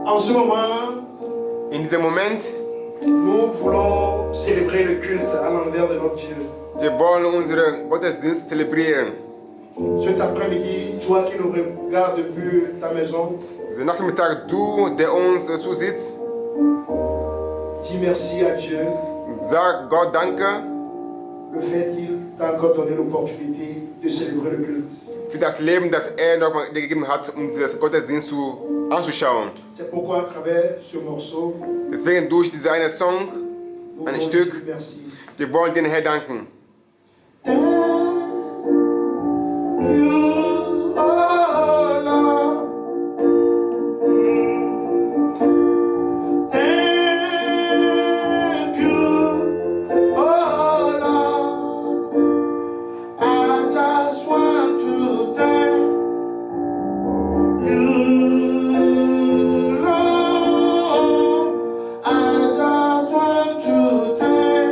En ce moment, In diesem Moment, nous voulons célébrer le culte à l'envers de notre Dieu. wir wollen unseren Gottesdienst zelebrieren. Cet après-midi, toi qui nous regardes depuis ta maison, Diesen Nachmittag, du, der uns zusitzt, dis merci à Dieu sag Gott Danke le fait qu'il t'a encore donné l'opportunité de célébrer le culte. für das Leben, das er nochmal dir gegeben hat, um dieses Gottesdienst anzuschauen. C'est pourquoi à travers ce morceau, Deswegen durch diesen einen Song, nous ein voulons Stück, dire merci. wir wollen den Herrn danken. Thank you, oh Lord. Thank you, oh Lord. I just want to thank you, Lord. I just want to thank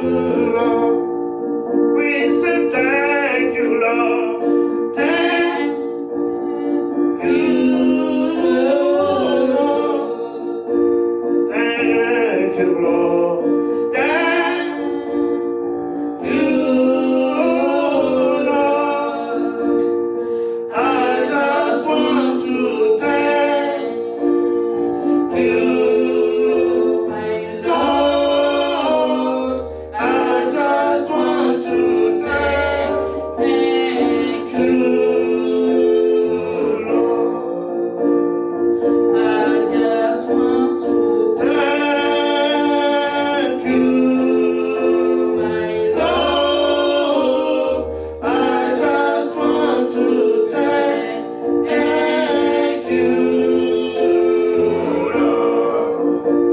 you, Lord. We say thank you, Lord. Thank you, Lord. Thank you, Lord. Thank you, Lord. I just want to thank you, my Lord. I just want to thank you, Lord. I just want to thank you, my Lord. I just want to thank you, Lord.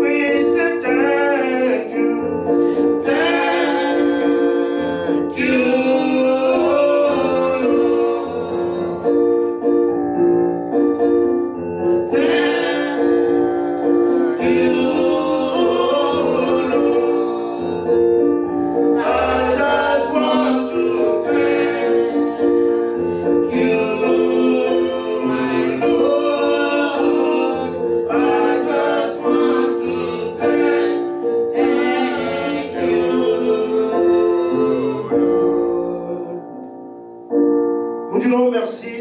We say thank you, Lord. Thank you, Lord. I just want to thank you, my Lord. I just want to thank you, Lord. Nous disons merci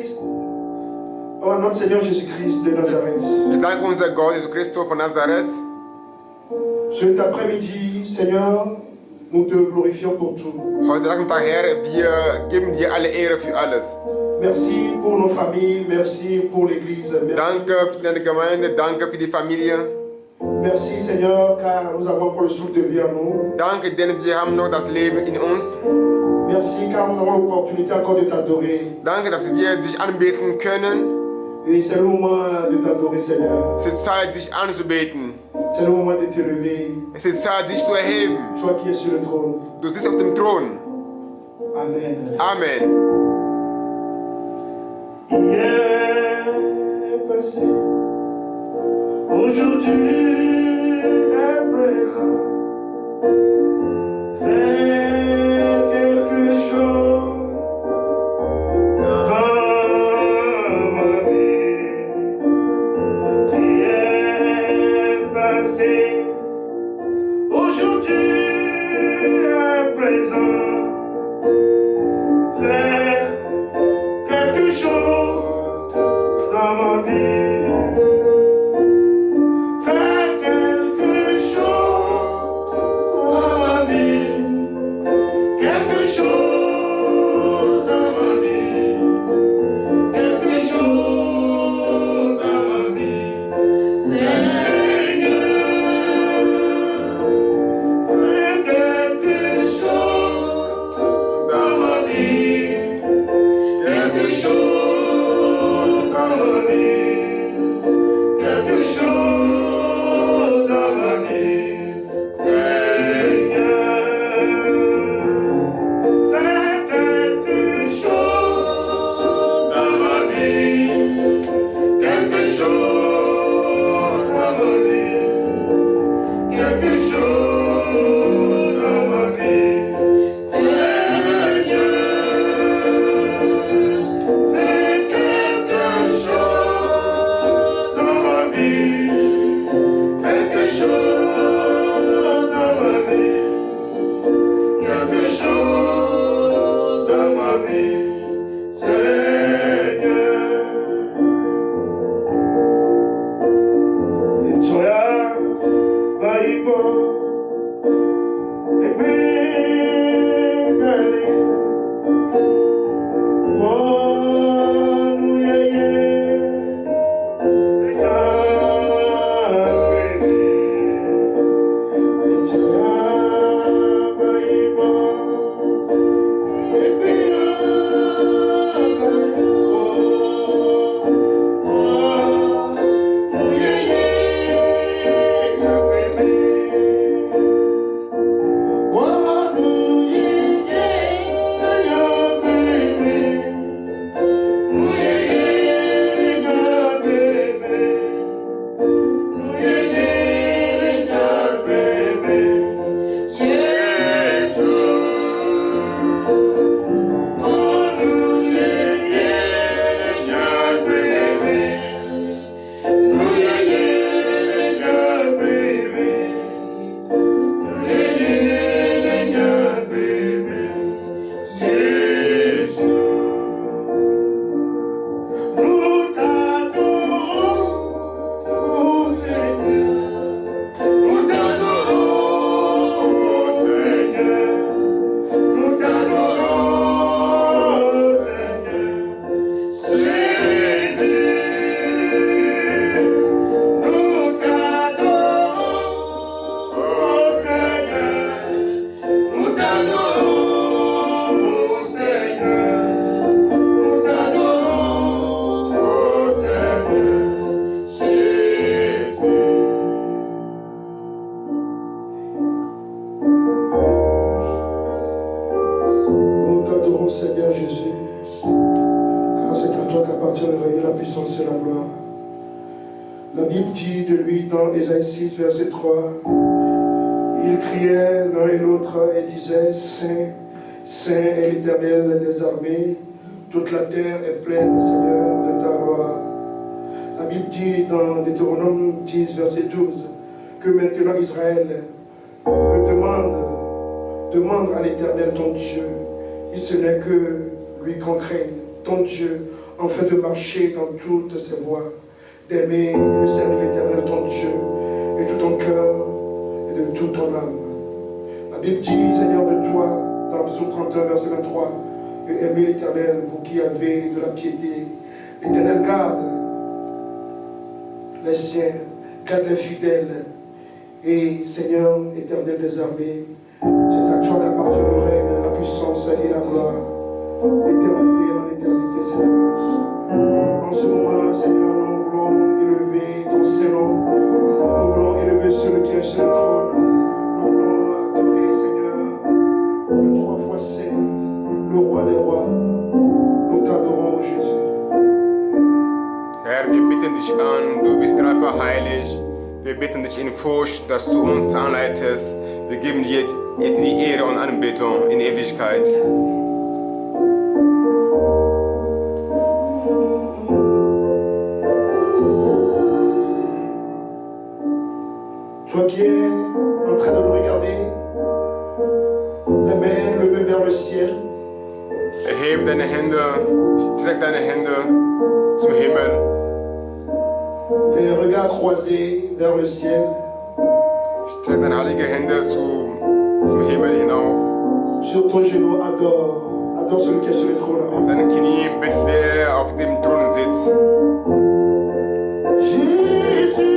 à notre Seigneur Jésus-Christ de Nazareth. Wir danken unser Gott, Jesus Christus von Nazareth. Cet après-midi, Seigneur, nous te glorifions pour tout. Heute Nachmittag, Herr, wir geben dir alle Ehre für alles. Merci pour nos familles, merci pour l'Église. Merci. Danke für deine Gemeinde, danke für die Familie. Merci Seigneur, car nous avons encore le souffle de vie en nous. Danke, denn wir haben noch das Leben in uns. Merci car nous avons l'opportunité encore de t'adorer. Danke, dass wir dich anbeten können. Et c'est le moment de t'adorer Seigneur. Es ist Zeit, dich anzubeten. C'est le moment de te lever. Es ist Zeit, dich zu erheben. Toi qui es sur le trône. Du sitzt auf dem Thron. Amen. Amen. Hier est passé, aujourd'hui est présent. Fais quelque chose dans ma vie. Hier est passé, aujourd'hui est présent. Fais quelque chose dans ma vie. Fais quelque chose dans ma vie. Quelque chose dans ma vie. Quelque chose dans ma vie. Seigneur, fais quelque chose dans ma vie. Quelque chose dans ma vie. Quelque chose dans ma vie. Seigneur, fais quelque chose dans ma vie. Quelque chose dans ma vie. Quelque chose dans ma vie. toi qu'appartient le règne, la puissance et la gloire. La Bible dit de lui dans Ésaïe 6, verset 3, ils criaient l'un et l'autre et disaient, Saint, Saint est l'Éternel des armées, toute la terre est pleine, Seigneur, de ta gloire. La Bible dit dans Deutéronome 10, verset 12, que maintenant Israël demande à l'Éternel ton Dieu, et ce n'est que lui qu'on craigne, ton Dieu, afin de marcher dans toutes ses voies, d'aimer et de servir l'Éternel ton Dieu, et tout ton cœur et de toute ton âme. La Bible dit, Seigneur, de toi, dans le psaume 31, verset 23, aimez l'Éternel, vous qui avez de la piété. L'Éternel garde les siens, garde les fidèles. Et Seigneur, Éternel des armées, c'est à toi qu'appartient le règne, la puissance et la gloire, d'éternité en éternité, Seigneur. En ce moment, Seigneur, nous voulons élever ton Saint-Nom. Nous voulons élever celui qui est sur le trône. Nous voulons adorer, Seigneur, le trois fois saint, le roi des rois. Nous t'adorons, Jésus. Herr, wir bitten dich an, du bist dreifach heilig. Wir bitten dich in Furcht, dass du uns anleitest. Wir geben dir die Ehre und Anbetung in Ewigkeit. Toi qui es en train de nous regarder, les mains levées vers le ciel. Erhebe deine Hände, streck deine Hände zum Himmel. Les regards croisés vers le ciel. Streck deine heilige Hände zum Himmel hinauf. Sur ton genou, adore celui qui est sur le trône. Auf deinen Knien bitte der auf dem Thron sitzt. Jésus.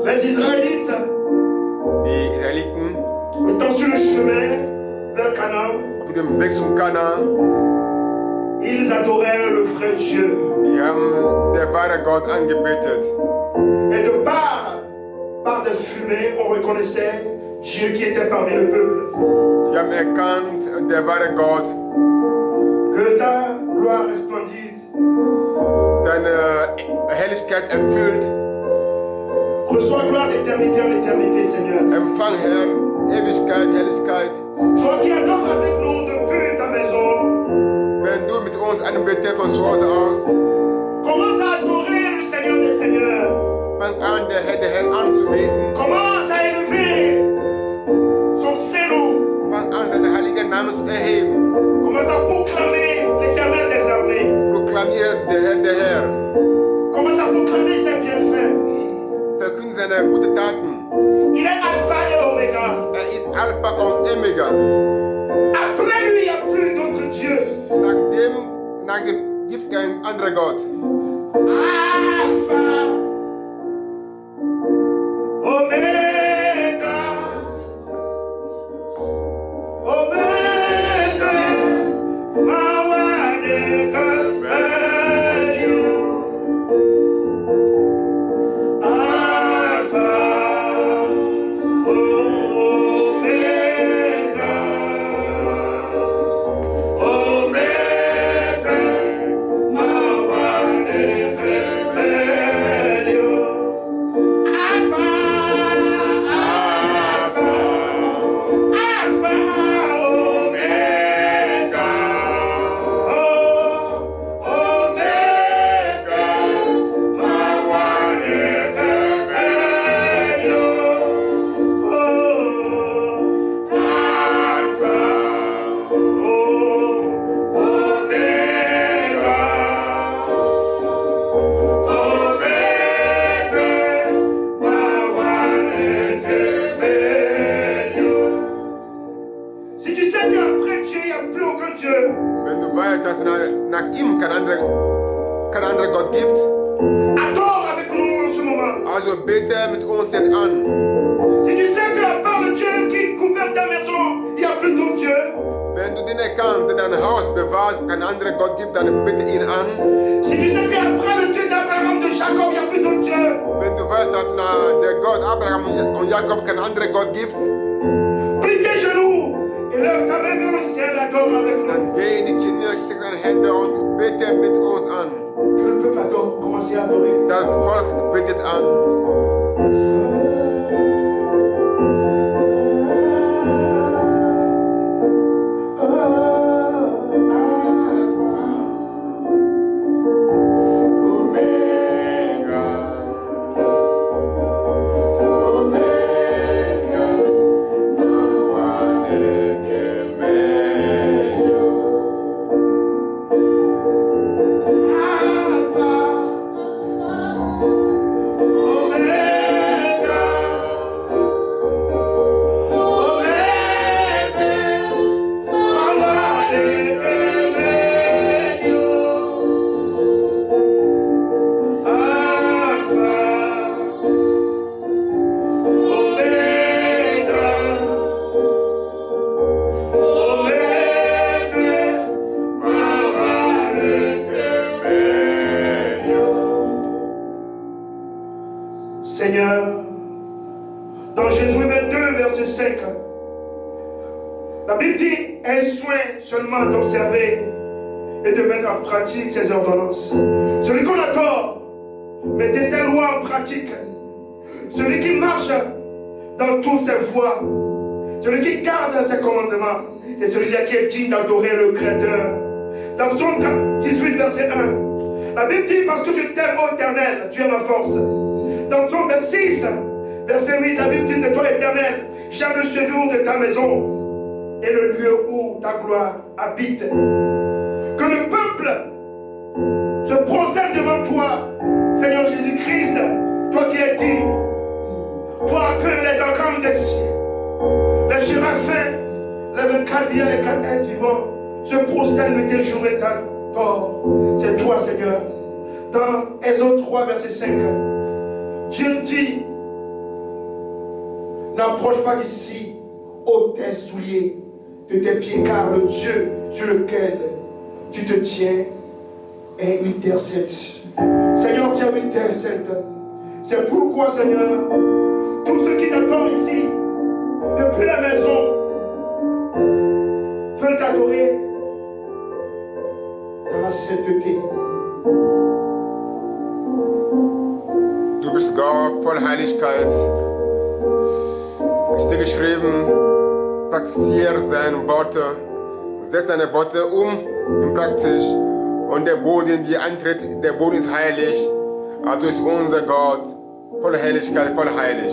Les Israélites, étant sur le chemin vers Canaan, auf dem Weg zum Kana, ils adoraient le vrai Dieu. die haben der wahre Gott angebetet. Et de par des fumées, on reconnaissait Dieu qui était parmi le peuple. Die haben erkannt, der wahre Gott, Que ta gloire resplendisse. deine Herrlichkeit erfüllt. Reçois gloire d'éternité en éternité, Seigneur. Empfang, Herr, Ewigkeit, Herrlichkeit. Toi qui adores avec nous depuis ta maison. Wenn du mit uns anbetest von zu Hause aus, Commence à adorer le Seigneur des Seigneurs. fang an, der Herr anzubeten. Commence à élever son Saint-Nom. Fang an, seinen heiligen Namen zu erheben. Commence à proclamer l'Éternel des armées. Proklamiere der Herr. Commence à proclamer ses bienfaits. Verkünde seine guten Taten. Il est Alpha et Oméga. Er ist Alpha und Omega. Après lui, il n'y a plus d'autre Dieu. Nach dem gibt es keinen anderen Gott. Alpha, Omega, Omega, Mawane Kalbeyu. Alpha, Omega, Omega, Mawane Kalbeyu. Gott gibt. Adore avec nous en ce moment. Also bete mit uns jetzt an. Si tu sais qu'à part le Dieu qui gouverne ta maison, il n'y a plus d'autre Dieu. Wenn du den erkannt, der dein Haus bewahrt, kein anderer Gott gibt, dann bitte ihn an. Si tu sais qu'après le Dieu d'Abraham, de Jacob, il n'y a plus d'autre Dieu. Wenn du weißt, dass der Gott Abraham und Jakob kein anderer Gott gibt, Plie tes genoux et lève ta main vers le ciel, adore avec nous. dann geh in die Knie, steck deine Hände und bete mit uns an. Que le peuple adore, commencez à adorer. Das Volk betet an. Seigneur, dans Jésus 22, verset 5, la Bible dit, aie soin seulement d'observer et de mettre en pratique ses ordonnances. Celui qu'on adore, mettez ses lois en pratique. Celui qui marche dans toutes ses voies, celui qui garde ses commandements, c'est celui-là qui est digne d'adorer le Créateur. Dans Psaume 18, verset 1, la Bible dit, parce que je t'aime, ô Éternel, tu es ma force. Dans Psaume 26, verset 8, la Bible dit de toi, Éternel, j'aime le séjour de ta maison et le lieu où ta gloire habite. Que le peuple se prosterne devant toi, Seigneur Jésus-Christ, toi qui es digne. Toi que les entrailles des cieux, les séraphins, les 24 vies, les 4 êtres vivants, se prosternent tes jours et ta tort. C'est toi, Seigneur. Dans Exode 3, verset 5, Dieu dit, n'approche pas d'ici, ôte tes souliers de tes pieds, car le Dieu sur lequel tu te tiens est une terre sainte. Seigneur, tu es une terre sainte. C'est pourquoi, Seigneur, tous ceux qui t'adorent ici, depuis la maison, veulent t'adorer dans la sainteté. Du bist Gott voll Heiligkeit. Es steht geschrieben, praktiziere seine Worte, setz seine Worte in praktisch. Und der Boden, die antritt, der Boden ist heilig. Also ist unser Gott voll Heiligkeit, voll heilig.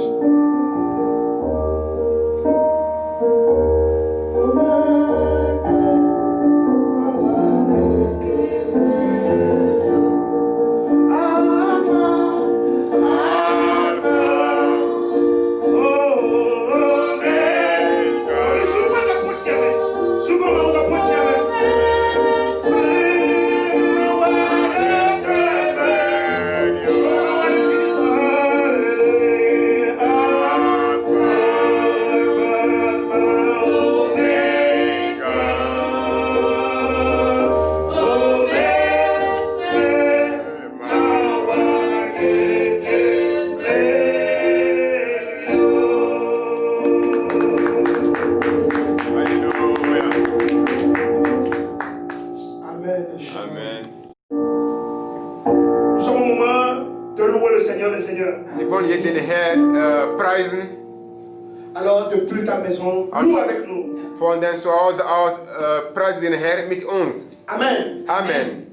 Alors depuis ta maison, loue avec nous. Von dein Zuhause aus preise den Herrn mit uns. Amen. Amen.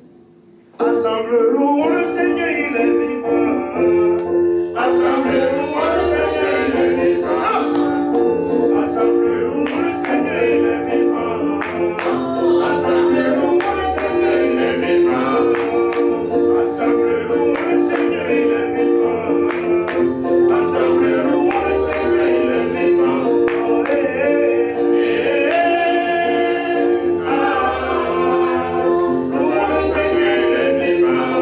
Assemble, louons le Seigneur, il est vivant. Assemble, louons le Seigneur, il est vivant. Assemble, louons le Seigneur, il est vivant. Assemble, louons le Seigneur, il est vivant. Assemble, louons le Seigneur, il est vivant. Assemble, louons le Seigneur, il est vivant. Oh, louons le Seigneur, il est vivant.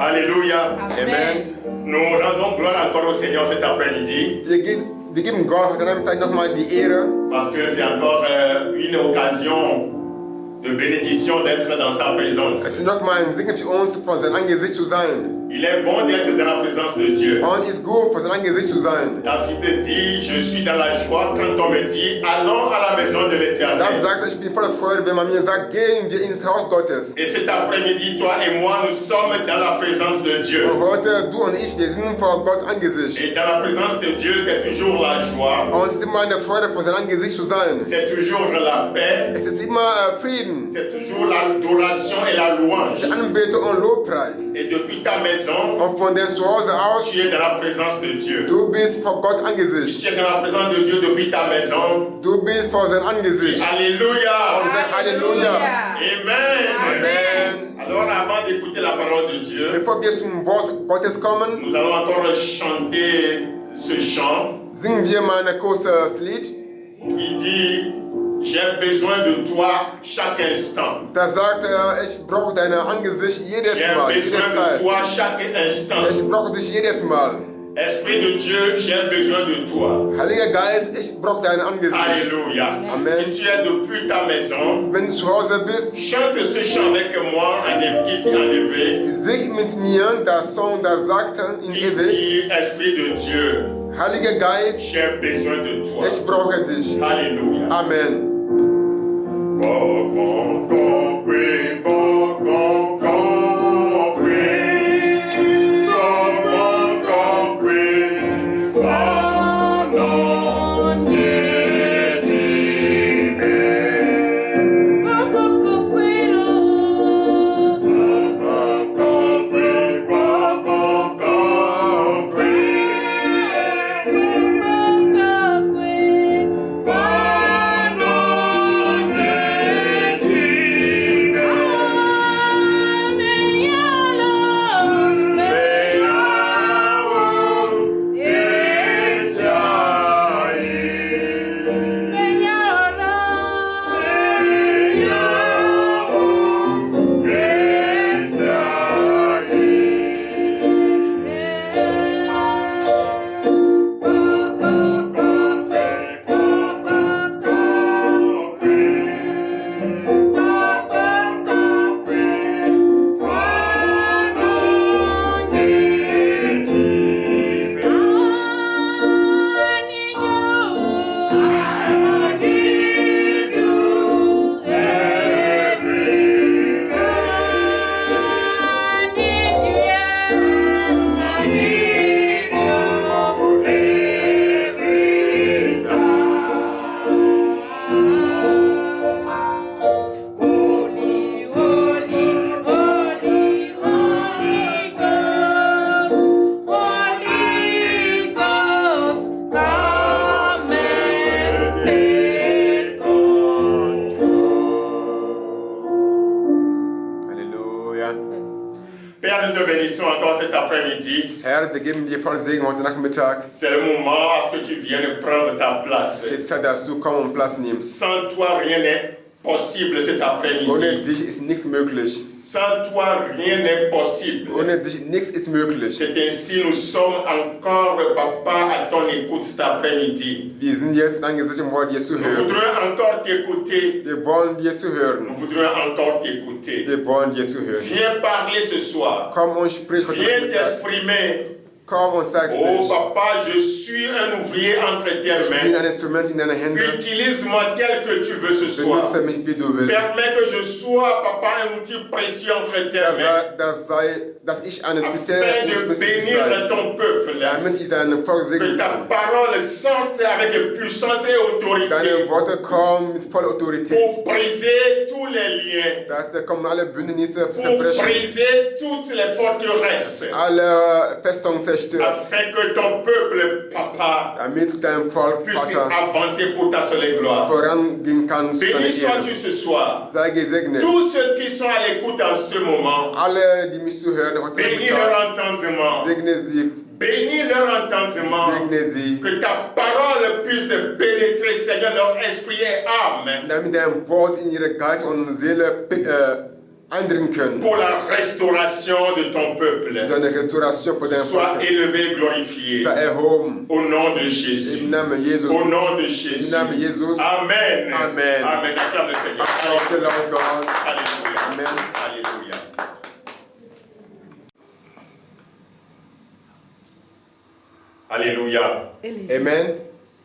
Alléluia. Amen. Nous rendons gloire encore au Seigneur cet après-midi. Wir geben Gott an einem Tag nochmal die Ehre. Parce que c'est encore une occasion de bénédiction d'être dans sa présence. Es ist nochmal ein Segen für uns, vor sein Angesicht zu sein. Il est bon d'être dans la présence de Dieu. Und es ist gut, vor sein Angesicht zu sein. David dit, je suis dans la joie quand on me dit, allons à la maison de l'Éternel. David sagt, ich bin voller Freude, wenn man mir sagt, gehen wir ins Haus Gottes. Et cet après-midi, toi et moi, nous sommes dans la présence de Dieu. Und heute, du und ich, wir sind vor Gott Angesicht. Et dans la présence de Dieu, c'est toujours la joie. Und es ist immer eine Freude, vor sein Angesicht zu sein. C'est toujours la paix. Es ist immer Frieden. C'est toujours l'adoration et la louange. Die Anbetung und Lobpreis. Et depuis ta maison, maison, Und von deinem Zuhause aus, tu es dans la présence de Dieu. du bist vor Gott Si Angesicht. tu es dans la présence de Dieu depuis ta maison, Du bist vor sein Angesicht. Alléluia. Und sag Halleluja. Amen. Amen. Alors avant d'écouter la parole de Dieu, Bevor wir zum Wort Gottes kommen, nous allons encore chanter ce chant singen wir mal ein kurzes Lied. qui dit j'ai besoin de toi chaque instant. Da sagt er, ich brauche dein Angesicht jedes J'ai Mal, besoin de jederzeit. toi chaque instant. Ich brauche dich jedes Mal. Esprit de Dieu, j'ai besoin de toi. Heiliger Geist, ich brauche dein Angesicht. Alléluia. Amen. Si tu es depuis ta maison, Wenn du zu Hause bist, chante ce chant avec moi qui dit en éveil, sing mit mir das Song, das sagt in qui Ewig, dit Esprit de Dieu, Heiliger Geist, j'ai besoin de toi. ich brauche dich. Alléluia. Amen. Bon, bon, bon, oui, bon, bon, bon, oui. Bon, bon, bon, oui. Bon, non, ni dit, mais. Bon, bon, bon, oui, bon, bon, oui, bon, bon, bon, oui. Père, nous te bénissons encore cet après-midi. Herr, wir geben dir voll Segen heute Nachmittag. C'est le moment à ce que tu viennes prendre ta place. Es ist Zeit, dass du komm und Platz nimmst. Sans toi, rien n'est possible cet Ohne après-midi. dich ist nichts möglich. Sans toi, rien n'est possible. Ohne dich nichts ist möglich. C'est ainsi, nous sommes encore, Papa, à ton écoute cet après-midi. Wir sind jetzt angesichts, um dir zu Nous hören. voudrions encore t'écouter. Wir wollen dir zu Nous hören. voudrions encore t'écouter. Wir wollen dir zu hören. Viens parler ce soir. Komm und sprich heute Viens Nachmittag. t'exprimer. Komm und sag's Oh dich. papa, je suis un ouvrier entre tes Ich bin mains. ein Instrument in deinen Händen. Utilise-moi tel que tu veux ce soir. Benutze mich, wie du willst. Permets que je sois, papa, un outil précieux entre tes mains. Dass ich eines Afin de bénir ton peuple. damit ich deine Volk Que segnen ta kann. parole sorte avec puissance et autorité. Deine Worte kommen mit voller Autorität. Pour briser tous les liens. Dass da kommen alle Bündnisse Pour zerbrechen. briser toutes les forteresses. Alle Festungen zerstören. Afin que ton peuple, papa, Damit dein Volk, puisse Vater, avancer pour ta seule gloire. vorangehen kann. zu deiner Béni Ehre. sois-tu ce soir. Sei gesegnet. Tous ceux qui sont à l'écoute en ce moment, Alle, die mich zuhören, heute bénis Nachmittag, leur entendement. segne sie. Bénis leur entendement. Segne sie. Que ta parole puisse pénétrer, Seigneur, leur esprit et âme. Damit dein Wort in ihre Geist und Seele eindringen können. Pour la restauration de ton peuple. Deine Restauration für dein Sois Volk. élevé et glorifié. Sei erhoben. Au nom de Jésus. Im Namen Jesus. Au nom de Im Jésus. Namen Jesus. Amen. Amen. Amen. Acclame le Seigneur. Applaus the Lord God. Alléluia. Amen. Alléluia. Alléluia. Amen.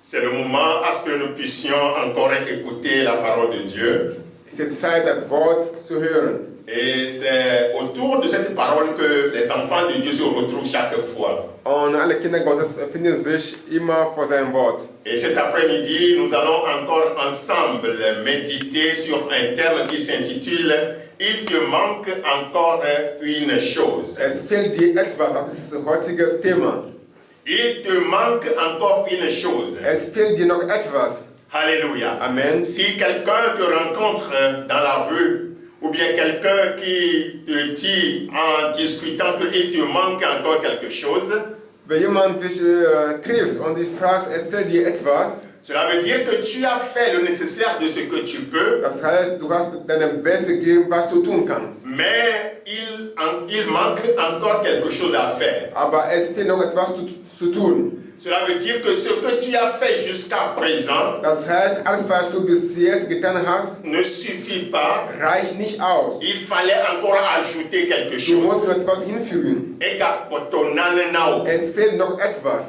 C'est le moment à ce que nous puissions encore écouter la parole de Dieu. Es ist Zeit, das Wort zu hören. Et c'est autour de cette parole que les enfants de Dieu se retrouvent chaque fois. Und alle Kinder Gottes finden sich immer vor seinem Wort. Et cet après-midi, nous allons encore ensemble méditer sur un thème qui s'intitule « Il te manque encore une chose ». Es fehlt dir etwas, das ist das heutige Thema. Il te manque encore une chose. Es fehlt dir noch etwas. Alléluia. Amen. Si quelqu'un te rencontre dans la rue, ou bien quelqu'un qui te dit en discutant qu'il te manque encore quelque chose, Wenn jemand dich trifft und dich fragt, es fehlt dir etwas, cela veut dire que tu as fait le nécessaire de ce que tu peux, das heißt, du hast deinem Bestes gegeben, was du tun kannst. mais il manque encore quelque chose à faire. Aber es fehlt noch etwas zu tun. Cela veut dire que ce que tu as fait jusqu'à présent Das heißt, alles, was du bis jetzt getan hast, ne suffit pas. reicht nicht aus. Il fallait encore ajouter quelque Du musst chose. noch etwas hinfügen. Es fehlt noch etwas.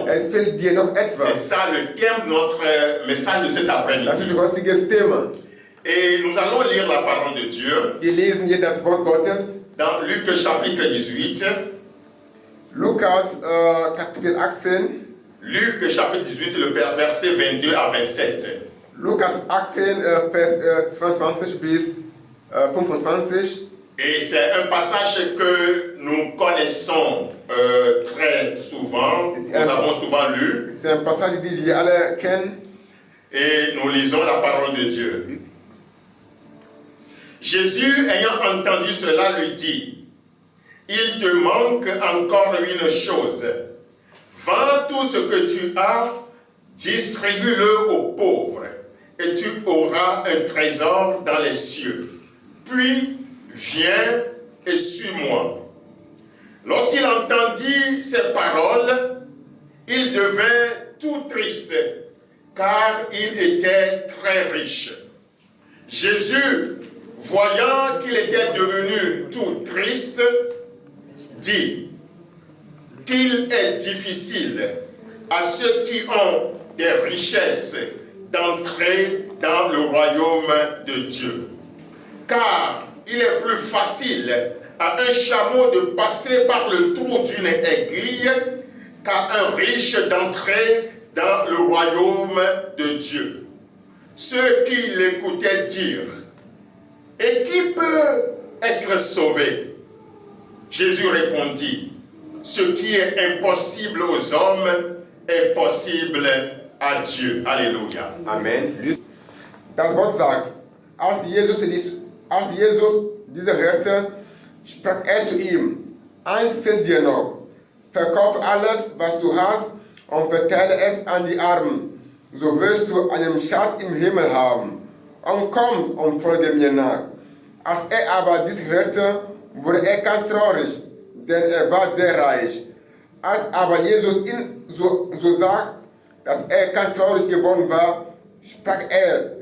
Es fehlt dir noch C'est etwas. ça le thème de notre message de cet Das après-midi. ist ein heutiges Thema. Et nous allons lire la parole de Dieu Wir lesen hier das Wort Gottes. dans Luc chapitre 18. Lukas Kapitel 18. Luc chapitre 18, le verset 22 à 27. Lukas 18, Vers 22 bis 25. Et c'est un passage que nous connaissons très souvent, nous avons souvent lu, C'est ein Passage, die wir alle kennen. et nous lisons la parole de Dieu. Jésus, ayant entendu cela, lui dit, « Il te manque encore une chose. Vends tout ce que tu as, distribue-le aux pauvres, et tu auras un trésor dans les cieux. Puis, viens et suis-moi. » Lorsqu'il entendit ces paroles, il devint tout triste, car il était très riche. Jésus, voyant qu'il était devenu tout triste, dit qu'il est difficile à ceux qui ont des richesses d'entrer dans le royaume de Dieu. Car il est plus facile à un chameau de passer par le trou d'une aiguille qu'à un riche d'entrer dans le royaume de Dieu. Ceux qui l'écoutaient dire, « Et qui peut être sauvé ?» Jésus répondit, « Ce qui est impossible aux hommes est possible à Dieu. » Alléluia. Amen. Das Wort sagt, als Jesus diese hörte, sprach zu ihm, eins fehlt dir noch, verkauf alles, was du hast und verteile es an die Armen, so wirst du einen Schatz im Himmel haben. Und komm und folge mir nach. Als aber dies hörte, wurde ganz traurig, denn war sehr reich. Als aber Jesus ihn so sah, dass ganz traurig geworden war, sprach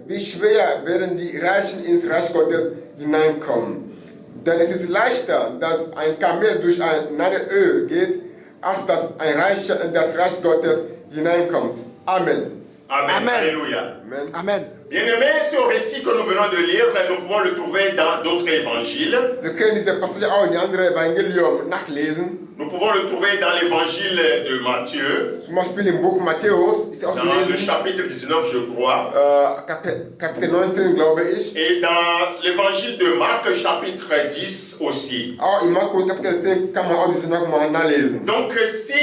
wie schwer werden die Reichen ins Reich Gottes hineinkommen. Denn es ist leichter, dass ein Kamel durch ein Nadelöhr geht, als dass ein Reicher in das Reich Gottes hineinkommt. Amen. Amen. Amen. Alléluia. Amen. Amen. Bien-aimés, ce récit que nous venons de lire, nous pouvons le trouver dans d'autres évangiles. Wir können diese Passage auch in anderen Evangelium nachlesen. Nous pouvons le trouver dans l'évangile de Matthieu, Zum Beispiel im Buch Matthäus ist auch zu dans le lesen, chapitre 19, je crois, Kapitel 19, glaube ich. et dans l'évangile de Marc, chapitre 10 aussi. Auch in Markus Kapitel 10 kann man auch diese nochmal nachlesen. Donc, si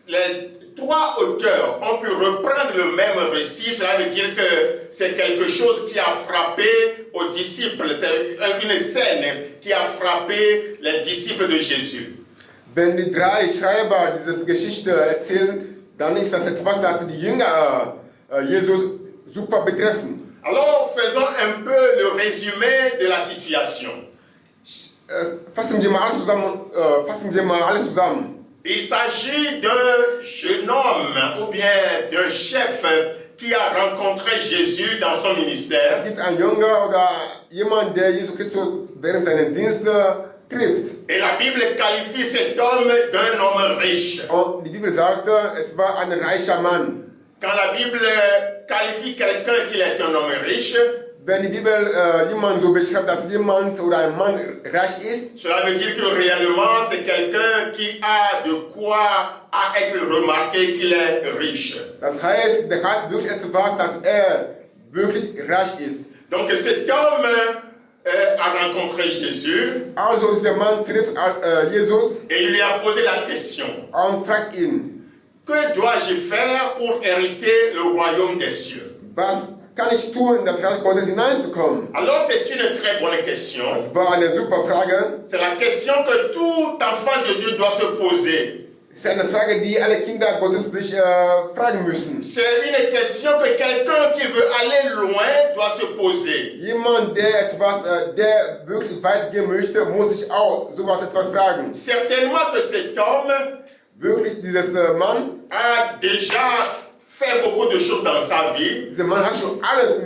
les trois auteurs ont pu reprendre le même récit, cela veut dire que c'est quelque chose qui a frappé aux disciples. C'est une scène qui a frappé les disciples de Jésus. Wenn die drei Schreiber diese Geschichte erzählen, dann ist das etwas, das die Jünger Jesus super betreffen. Alors, faisons un peu le résumé de la situation. Fassen wir mal alles zusammen. Il s'agit d'un jeune homme ou bien d'un chef qui a rencontré Jésus dans son Es ministère. gibt einen Jünger oder jemand, der Jesus Christus während seines Dienstes trifft. Et la Bible qualifie cet homme d'un homme riche. Und die Bibel sagte, es war ein reicher Mann. Quand la Bible qualifie quelqu'un qu'il est un homme riche, Wenn die Bibel jemand so beschreibt, dass jemand oder ein Mann reich ist, cela veut dire que réellement c'est quelqu'un qui a de quoi à être remarqué qu'il est riche. das heißt, der hat wirklich etwas, dass wirklich reich ist. Donc cet homme a rencontré Jésus Also dieser Mann trifft Jesus et il lui a posé la question. und fragt ihn, Que dois-je faire pour hériter le royaume des cieux? was kann ich tun, in das Reich Gottes hineinzukommen? Alors c'est une très bonne question. Das war eine super Frage. C'est la question que tout enfant de Dieu doit se poser. Es ist eine Frage, die alle Kinder Gottes sich fragen müssen. C'est une question que quelqu'un qui veut aller loin doit se poser. Jemand, der wirklich weit gehen möchte, muss sich auch sowas etwas fragen. Certainement que cet homme Wirklich, dieses Mann, a déjà fait beaucoup de choses dans sa vie. dieser Mann hat schon alles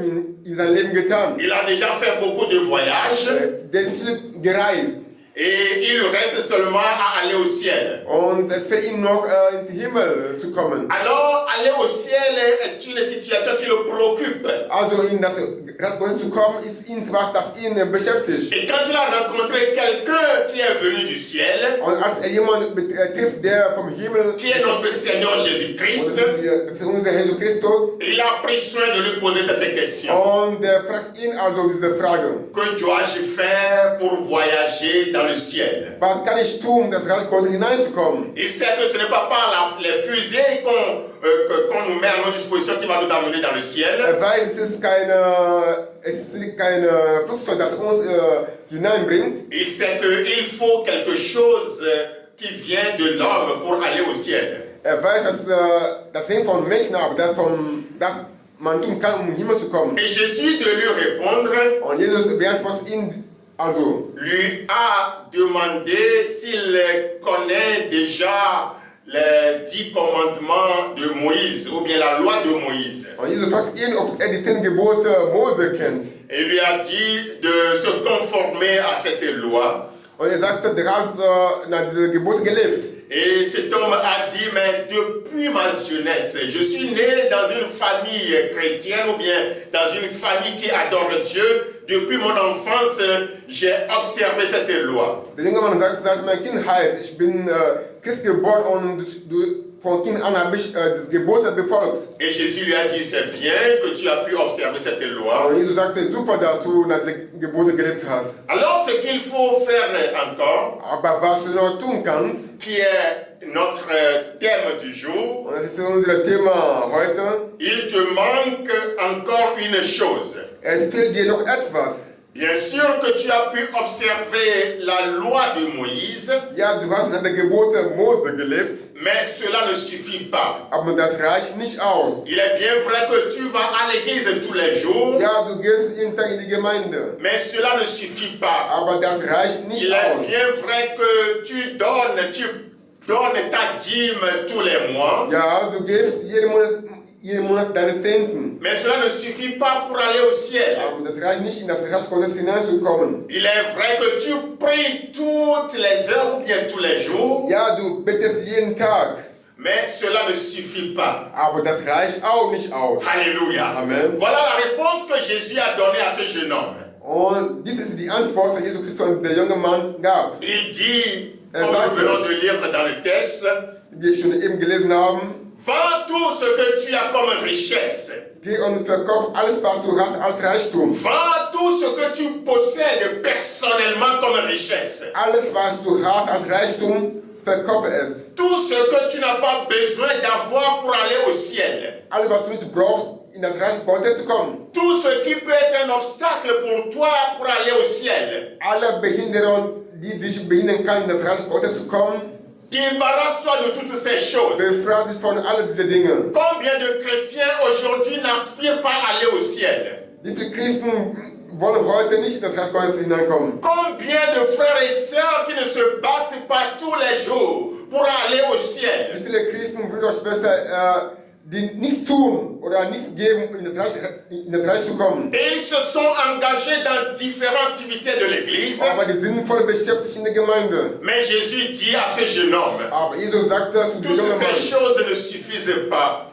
in seinem Leben getan. Il a déjà fait beaucoup de voyages Der ist viel gereist. et il reste seulement à aller au ciel. Und es fällt ihm noch ins Himmel zu kommen. Alors, aller au ciel est une situation qui le préoccupe. Also in das Reich Gottes zu kommen, ist etwas, das ihn beschäftigt. Et quand il a rencontré quelqu'un qui est venu du ciel, Und als jemanden trifft, der vom Himmel, qui est notre Seigneur Jésus-Christ, das ist unser Jesus Christus, il a pris soin de lui poser cette question. und der fragt ihn also diese Frage. Que dois-je faire pour voyager dans le ciel? Was kann ich tun, um das Reich Gottes hineinzukommen? Il sait que ce n'est pas par les fusées qu'on nous met à notre disposition qui va nous amener dans le ciel. Weil es ist kein Flugzeug, das uns hineinbringt. Il sait qu'il faut quelque chose qui vient de l'homme pour aller au ciel. Weiß, dass das hängt von Menschen ab, das man tun kann, um in den Himmel zu kommen. Et Jésus de lui répondre, Und Jesus beantwortet ihn also. lui a demandé s'il connaît déjà les 10 commandements de Moïse ou bien la loi de Moïse. Und Jesus fragt ihn, ob die 10 Gebote Mose kennt. Et il lui a dit de se conformer à cette loi. Und sagte, du hast nach diesen Geboten gelebt. Et cet homme a dit, mais depuis ma jeunesse, je suis né dans une famille chrétienne ou bien dans une famille qui adore Dieu. Depuis mon enfance, j'ai observé cette loi. Der junge Mann sagt, seit meiner Kindheit, ich bin Christ geboren und von Kind an habe ich das Gebote befolgt. Et Jésus lui a dit, c'est bien que tu as pu observer cette loi. Und Jesus sagte, super, dass du nach den Geboten gelebt hast. Alors ce qu'il faut faire encore, Aber was du noch tun kannst, qui est notre thème du jour, und das ist unser Thema heute, il te manque encore une chose. es fehlt dir noch etwas. Bien sûr que tu as pu observer la loi de Moïse, Ja, du hast nach den Geboten Mose gelebt, mais cela ne suffit pas. aber das reicht nicht aus. Il est bien vrai que tu vas à l'église tous les jours, Ja, du gehst jeden Tag in die Gemeinde, mais cela ne suffit pas. aber das reicht nicht Il est aus. bien vrai que tu donnes ta dîme tous les mois, Ja, du gibst jeden Monat deine Zehnten. mais cela ne suffit pas pour aller au ciel. Aber das reicht nicht, in das Reich Gottes hineinzukommen. Il est vrai que tu pries toutes les heures ou bien tous les jours, Ja, du betest jeden Tag, mais cela ne suffit pas. aber das reicht auch nicht aus. Alléluia. Amen. Voilà la réponse que Jésus a donnée à ce jeune homme. Und dies ist die Antwort, die Jesus Christus der junge Mann gab. Il dit, Er comme sagte, nous venons de lire dans le texte, wie wir schon eben gelesen haben, vends tout ce que tu as comme richesse. geh und verkauf alles, was du hast, als Reichtum. Vends tout ce que tu possèdes personnellement comme richesse. Alles, was du hast als Reichtum, verkaufe es. Tout ce que tu n'as pas besoin d'avoir pour aller au ciel. Alles, was du nicht brauchst, in das Reich Gottes zu kommen. Tout ce qui peut être un obstacle pour toi pour aller au ciel. Alle Behinderungen, die dich behindern kann, in das Reich Gottes zu kommen, Débarrasse-toi de toutes ces choses. befreie dich von all diesen Dingen. Combien de chrétiens aujourd'hui n'aspirent pas à aller au ciel? Wie viele Christen wollen heute nicht in das Reich Gottes hineinkommen? Combien de frères et sœurs qui ne se battent pas tous les jours pour aller au Wie ciel? viele Christen, Brüder und Schwestern, die nichts tun oder nichts geben, in das Reich zu kommen? Et ils se sont engagés dans différentes activités de l'église. Aber die sind voll beschäftigt in der Gemeinde. Mais Jésus dit à ce jeune homme, Aber Jesus sagte zu dem toutes jungen ces Mann, choses ne suffisent pas.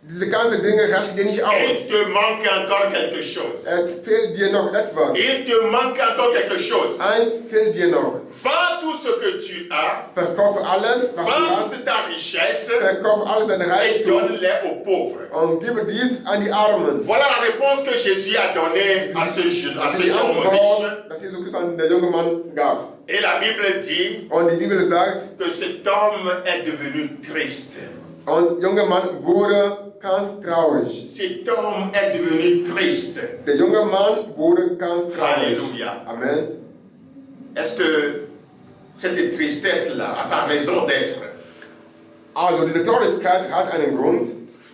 Diese ganzen Dinge reichen dir nicht aus. Il te manque encore quelque chose. Es fehlt dir noch etwas. Il te manque encore quelque chose. Eins fehlt dir noch. Vends tout ce que tu as, Verkauf alles, was du vends hast. toute ta richesse Verkauf alles dein et Reichtum donne-les aux pauvres. und gebe dies an die Armen. Voilà la réponse que Jésus a donnée à ce jeune, à Das ist cet die homme riche. Antwort, dass Jesus Christus an der junge Mann gab. Et la Bible dit Und die Bibel sagt, que cet homme est devenu triste. und der junge Mann wurde ganz traurig. Cet homme est devenu triste. Der junge Mann wurde ganz traurig. Alléluia. Amen. Est-ce que cette tristesse-là a sa raison d'être? Also diese Traurigkeit hat einen Grund.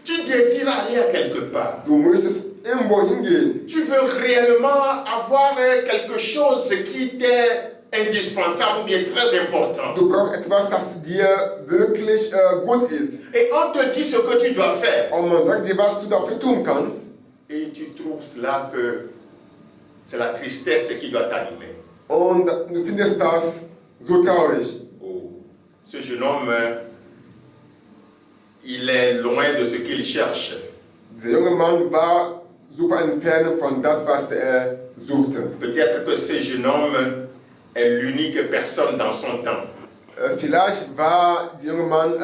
Tu désires aller à quelque part. Du möchtest irgendwo hingehen. Tu veux réellement avoir quelque chose qui t'est indispensable ou bien très important. Du brauchst etwas, das dir wirklich gut ist. Et on te dit ce que tu dois faire. Und man sagt dir, was du dafür tun kannst. Et tu trouves cela que c'est la tristesse qui doit t'animer. Und du findest das so traurig. Oh. Ce jeune homme, il est loin de ce qu'il cherche. Dieser junge Mann war super entfernt von das, was er suchte. Peut-être que ce jeune homme est l'unique personne dans son temps Vielleicht war der junge Mann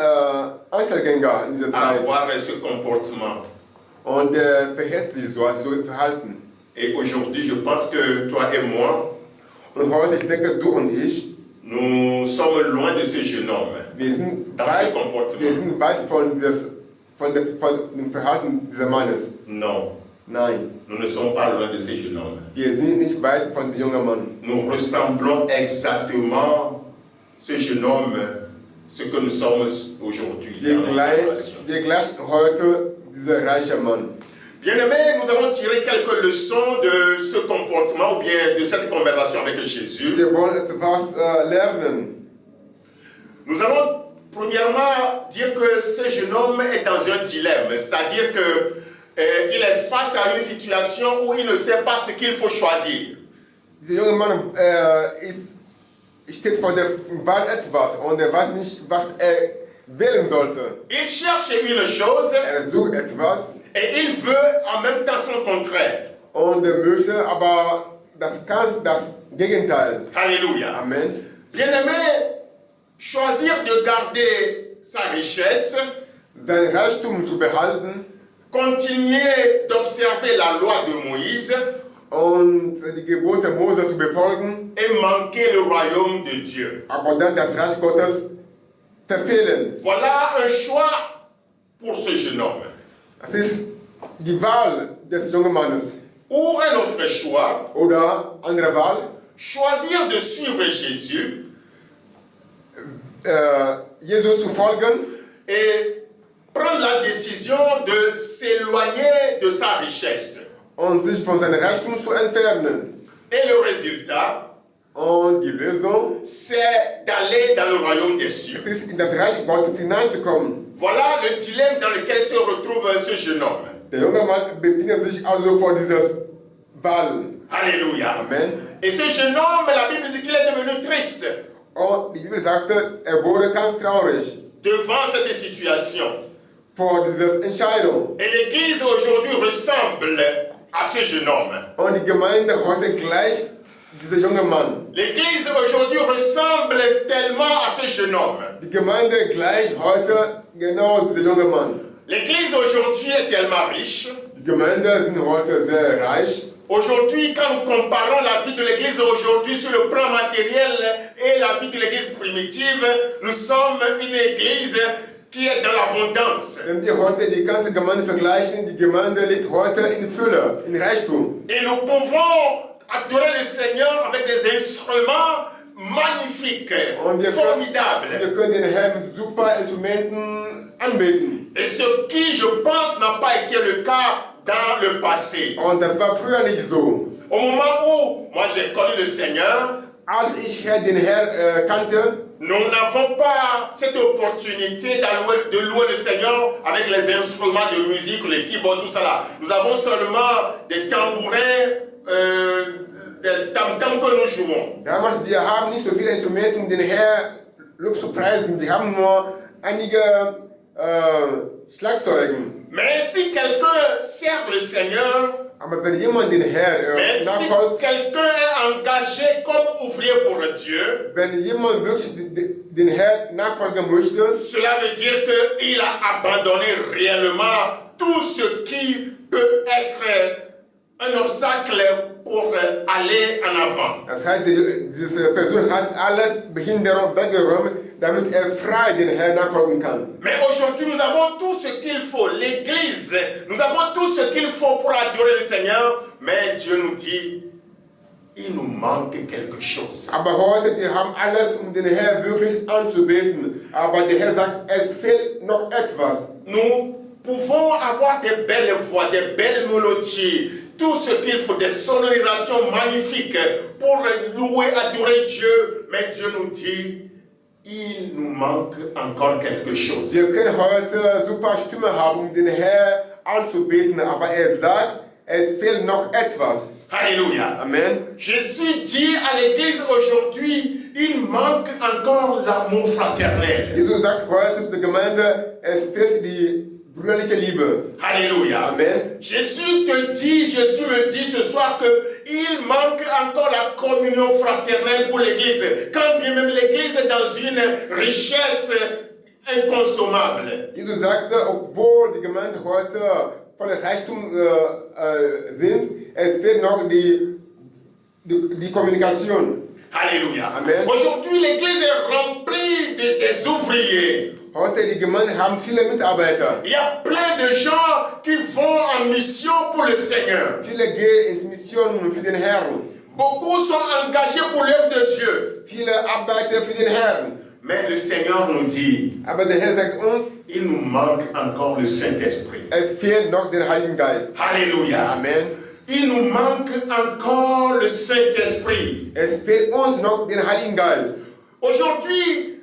Einzelgänger in dieser à Zeit. avoir ce comportement. Und er verhält sich so, also so verhalten. Et aujourd'hui, je pense que toi et moi, Und heute, ich denke, du und ich, nous sommes loin de ce jeune homme. wir sind Das weit, ist Komportement. wir sind weit von dem Verhalten dieses Mannes. Non, Nein, nous ne sommes pas loin de ce jeune homme. wir sind nicht weit von dem jungen Mann. Nous ressemblons exactement ce jeune homme, ce que nous sommes aujourd'hui. dans notre relation. Wir gleichen heute dieser reiche Mann. Bien-aimés, nous avons tiré quelques leçons de ce comportement ou bien de cette conversation avec Jésus. Wir wollen etwas lernen. Nous allons premièrement dire que ce jeune homme est dans un dilemme, c'est-à-dire que il est face à une situation où il ne sait pas ce qu'il faut choisir. Dieser junge Mann steht vor der Wahl etwas und er weiß nicht, was er wählen sollte. Il cherche une chose Er sucht etwas et il veut en même temps son contraire. und er möchte aber das Gegenteil. Alléluia. Amen. Bien-aimé, choisir de garder sa richesse, Sein Reichtum zu behalten continuer d'observer la loi de Moïse und die Gebote Mose zu befolgen, et manquer le royaume de Dieu. aber dann das Reich Gottes verfehlen. Voilà un choix pour ce jeune homme. Das ist die Wahl des jungen Mannes. Ou un autre choix, Oder andere Wahl, choisir de suivre Jésus Jesus zu folgen et prendre la décision de s'éloigner de sa richesse. und sich von seinem Reichtum zu entfernen. Et le résultat, Und die Lösung c'est d'aller dans le royaume des cieux. es ist, in das Reich Gottes hineinzukommen. Voilà le dilemme dans lequel se retrouve ce jeune homme. Der junge Mann befindet sich also vor dieser Wahl. Alléluia. Amen. Et ce jeune homme, la Bible dit qu'il est devenu triste Und die Bibel sagte, er wurde ganz traurig devant cette situation. vor dieser Entscheidung. Et l'Église aujourd'hui ressemble à ce jeune homme. Und die Gemeinde heute gleich dieser junge Mann. L'Église aujourd'hui ressemble tellement à ce jeune homme. Die Gemeinde gleich heute genau dieser junge Mann. L'Église aujourd'hui est tellement riche. Die Gemeinden sind heute sehr reich. Aujourd'hui, quand nous comparons la vie de l'Église aujourd'hui sur le plan matériel et la vie de l'Église primitive, nous sommes une Église qui est dans l'abondance. Wenn wir heute die ganze Gemeinde vergleichen, die Gemeinde liegt heute in Fülle, in Reichtum. Et nous pouvons adorer le Seigneur avec des instruments magnifiques, formidables. Wir können den Herrn mit super Instrumenten anbeten. Et ce qui, je pense, n'a pas été le cas dans le passé. Und das war früher nicht so. Au moment où moi j'ai connu le Seigneur, Als ich den Herrn kannte, nous n'avons pas cette opportunité de louer le Seigneur avec les instruments de musique, les keyboards, tout ça là. Nous avons seulement des tambourins, des tam-tams que nous jouons. damals, wir haben nicht so viele Instrumente, um den Herrn Lob zu preisen. Wir haben nur einige Schlagzeugen. Mais si quelqu'un sert le Seigneur, Aber wenn jemand den Herr mais si nachfolgt, quelqu'un est engagé comme ouvrier pour Dieu, wenn jemand wirklich den Herr nachfolgen möchte, cela veut dire qu'il a abandonné réellement tout ce qui peut être un obstacle pour aller en avant. das heißt, diese Person hat alles Behinderung weggeräumt, damit frei den Herrn nachfolgen kann. Mais aujourd'hui, nous avons tout ce qu'il faut. L'Église, nous avons tout ce qu'il faut pour adorer le Seigneur. Mais Dieu nous dit, il nous manque quelque chose. Aber heute, die haben alles, den Herrn wirklich anzubeten. Aber der Herr sagt, es fehlt noch etwas. Nous pouvons avoir des belles voix, des belles mélodies, tout ce qu'il faut, des sonorisations magnifiques pour louer, adorer Dieu. Mais Dieu nous dit, il nous manque encore quelque chose. Wir können heute super Stimme haben, den Herrn anzubeten, aber sagt, es fehlt noch etwas. Alléluia. Amen. Jésus dit à l'Église aujourd'hui, il manque encore l'amour fraternel. Jesus sagt heute zu der Gemeinde, es fehlt die brüderliche Liebe. Alléluia. Amen. Jésus me dit ce soir qu'il manque encore la communion fraternelle pour l'Église. Quand bien même l'Église est dans une richesse inconsommable. Jesus sagte, obwohl die Gemeinde heute voller Reichtum sind, es fehlt noch die Kommunikation. Alléluia. Amen. Aujourd'hui, l'Église est remplie des ouvriers. Heute die Gemeinde haben viele Mitarbeiter. Il y a plein de gens qui vont en mission pour le Seigneur. Viele gehen ins Mission für den Herrn. Beaucoup sont engagés pour l'œuvre de Dieu. Viele arbeiten für den Herrn. Mais le Seigneur nous dit, Aber der Herr sagt uns, il nous manque encore le Saint-Esprit. es fehlt noch der Heilige Geist. Alléluia. Amen. Il nous manque encore le Saint-Esprit. Es fehlt uns noch den Heiligen Geist. Aujourd'hui,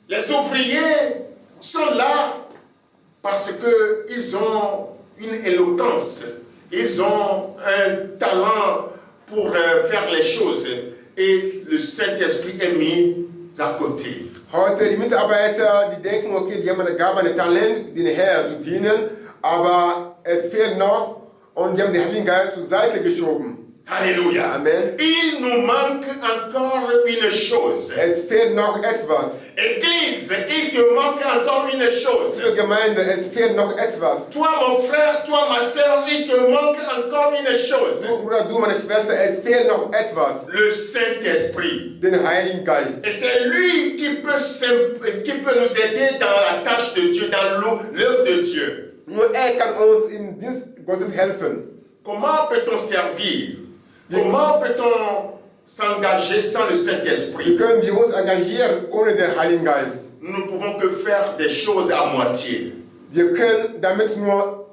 les ouvriers sont là parce qu'ils ont une éloquence, ils ont un talent pour faire les choses et le Saint-Esprit est mis à côté. Heute die Mitarbeiter, die denken, okay, die haben eine Gabe, ein Talent, den Herrn zu dienen, aber es fehlt noch und die haben den Heiligen Geist zur Seite geschoben. Alléluia. Amen. Il nous manque encore une chose. Es fehlt noch etwas. Église, il te manque encore une chose. Liebe Gemeinde, es fehlt noch etwas. Toi, mon frère, toi, ma soeur, il te manque encore une chose. Du Bruder, du, meine Schwester, es fehlt noch etwas. Le Saint-Esprit. Den Heiligen Geist. Et c'est lui qui peut nous aider dans la tâche de Dieu, dans l'œuvre de Dieu. Nur kann uns im Dienst Gottes helfen. Comment peut-on servir? Comment peut-on s'engager sans le Saint-Esprit? Wie können wir uns engagieren ohne den Heiligen Geist? Nous ne pouvons que faire des choses à moitié. Wir können damit nur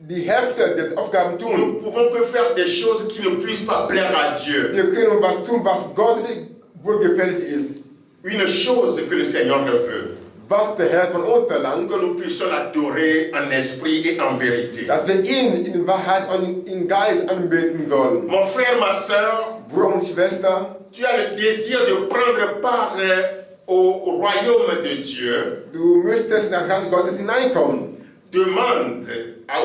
die Hälfte des Aufgaben Nous tun. ne pouvons que faire des choses qui ne puissent pas plaire à Dieu. Wir können was tun, was Gott nicht wohlgefällig ist. Une chose que le Seigneur veut, Was der Herr von uns verlangt, que nous puissions l'adorer en esprit et en vérité. dass wir ihn in Wahrheit und in Geist anbeten sollen. Mon frère, ma soeur, Bruder und Schwester, tu as le désir de prendre part au royaume de Dieu. du müsstest nach Reich Gottes hineinkommen. Demande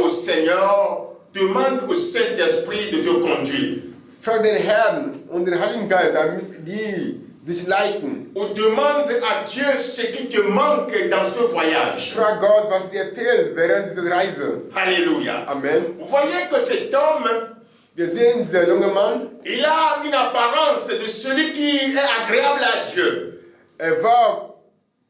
au Seigneur, demande au Saint-Esprit de te conduire. Frag den Herrn und den Heiligen Geist, damit die dich leiten. Ou demande à Dieu ce qui te manque dans ce voyage. Frag Gott, was dir fehlt während dieser Reise. Alléluia. Amen. Vous voyez que cet homme, Wir sehen dieser junge Mann, il a une apparence de celui qui est agréable à Dieu. war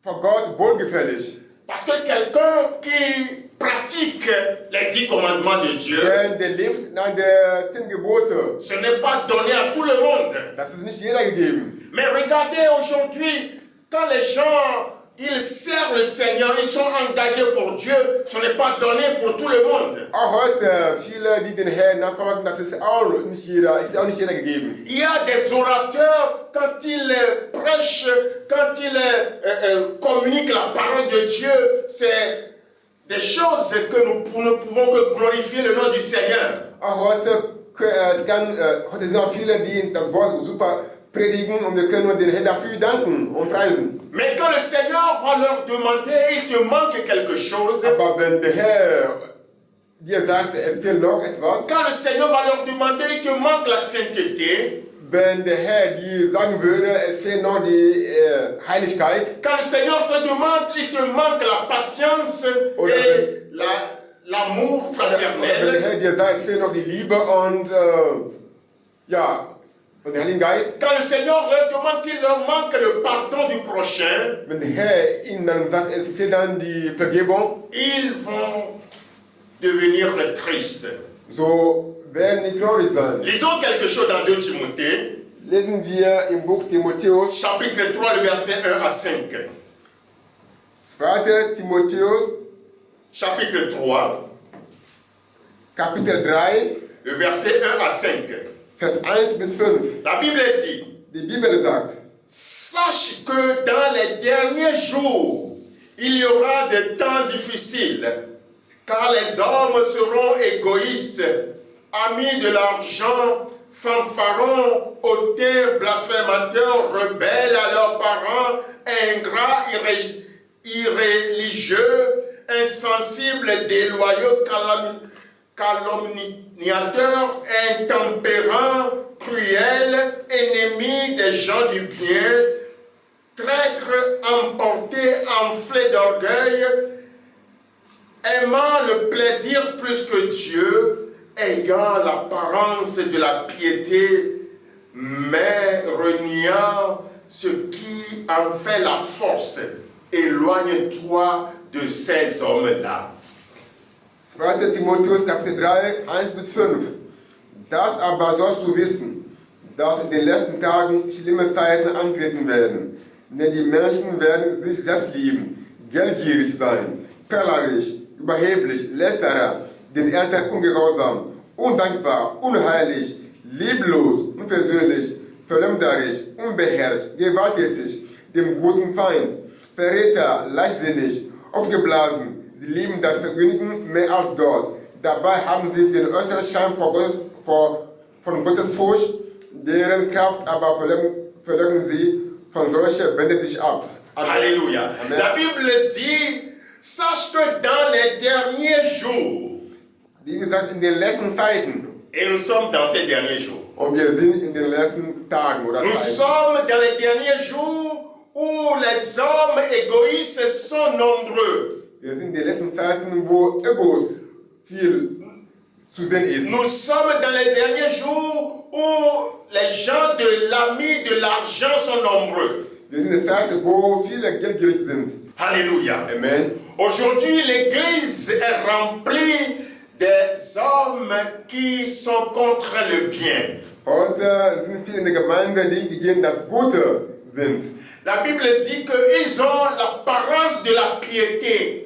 vor Gott wohlgefällig. Parce que quelqu'un qui pratique les 10 commandements de Dieu, Der lebt nach der 10 Gebote. ce n'est pas donné à tout le monde. Das ist nicht jeder gegeben. Mais regardez aujourd'hui, quand les gens, ils servent le Seigneur, ils sont engagés pour Dieu, ce n'est pas donné pour tout le monde. Auch heute, viele, die den Herrn nachfolgen, das ist auch nicht jeder gegeben. Il y a des orateurs, quand ils prêchent, quand ils communiquent la parole de Dieu, c'est des choses que nous ne pouvons que glorifier le nom du Seigneur. Auch heute sind auch viele, die das Wort super predigen und wir können den Herrn dafür danken und preisen. Mais quand le Seigneur va leur demander, il te manque quelque chose, Aber wenn der Herr dir sagte, es fehlt noch etwas, quand le Seigneur va leur demander, il te manque la sainteté, wenn der Herr dir sagen würde, es fehlt noch die Heiligkeit, quand le Seigneur te demande, il te manque la patience Oder et l'amour oder wenn der fraternel, Herr dir sagt, es fehlt noch die Liebe und ja, und der Heilige Geist, quand le Seigneur leur demande qu'il leur manque le pardon du prochain, wenn der Herr ihnen dann sagt, es fehlt dann die Vergebung, ils vont devenir tristes. so werden die traurig sein. Lisons quelque chose dans 2 Timothée, Lesen wir im Buch Timotheus, chapitre 3, le verset 1 à 5. 2. Timotheus, Chapitre 3, Kapitel 3, le verset 1 à 5. Vers 1 bis 5. La Bible dit, Die Bibel sagt, sache que dans les derniers jours, il y aura des temps difficiles, car les hommes seront égoïstes, amis de l'argent, fanfarons, hautains, blasphémateurs, rebelles à leurs parents, ingrats, irréligieux, insensibles, déloyaux, calomniateurs, intempérants, cruels, ennemis des gens du bien, traîtres, emportés, enflés d'orgueil, aimant le plaisir plus que Dieu, ayant l'apparence de la piété, mais reniant ce qui en fait la force. Éloigne-toi de ces hommes-là. 2. Timotheus Kapitel 3, 1 bis 5. Das aber sollst du wissen, dass in den letzten Tagen schlimme Zeiten antreten werden. Denn die Menschen werden sich selbst lieben, geldgierig sein, prellerisch, überheblich, lästerer, den Eltern ungehorsam, undankbar, unheilig, lieblos, unversöhnlich, verleumderisch, unbeherrscht, gewalttätig, dem guten Feind, Verräter, leichtsinnig, aufgeblasen. Sie lieben das Vergnügen mehr als Gott. Dabei haben sie den äußeren Schein von Gottes Furcht, deren Kraft aber verleugnen sie. Von solchen wendet sich ab. Amen. Alléluia. Amen. La Bible dit, sache que dans les derniers jours, Wie gesagt, in den letzten Zeiten, et nous sommes dans ces derniers jours, und wir sind in den letzten Tagen oder nous Zeiten, sommes dans les derniers jours où les hommes égoïstes sont nombreux. wir sind in den letzten Zeiten, wo Egos viel zu sehen ist. Nous sommes dans les derniers jours où les gens de l'ami de l'argent sont nombreux. Wir sind in der Zeit, wo viele geldgierig sind. Alléluia. Amen. Aujourd'hui, l'Église est remplie des hommes qui sont contre le bien. Heute sind viele in der Gemeinde, die gegen das Gute sind. La Bible dit qu'ils ont l'apparence de la piété.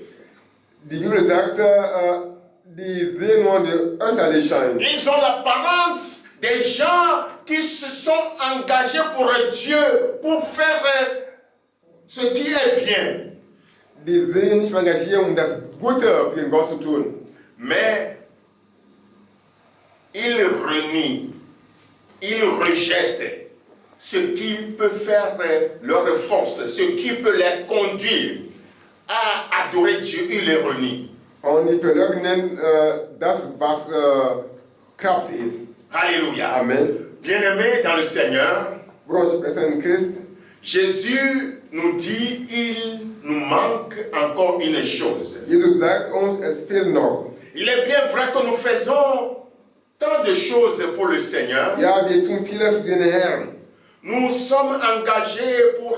Die Bibel sagt, die sehen nur die Äußerlichkeit. Ils ont l'apparence des gens qui se sont engagés pour Dieu, pour faire ce qui est bien. Die sehen nicht engagiert, um das Gute für den Gott zu tun. Mais ils renient, ils rejettent ce qui peut faire leur force, ce qui peut les conduire à adorer Dieu, ils les renient. Und die verleugnen das, was Kraft ist. Alléluia. Amen. Bien-aimés dans le Seigneur, Bruder, Schwester in Christ, Jésus nous dit, il nous manque encore une chose. Jesus sagt uns, es fehlt noch. Il est bien vrai que nous faisons tant de choses pour le Seigneur. Ja, wir tun vieles für den Herrn. Nous sommes engagés pour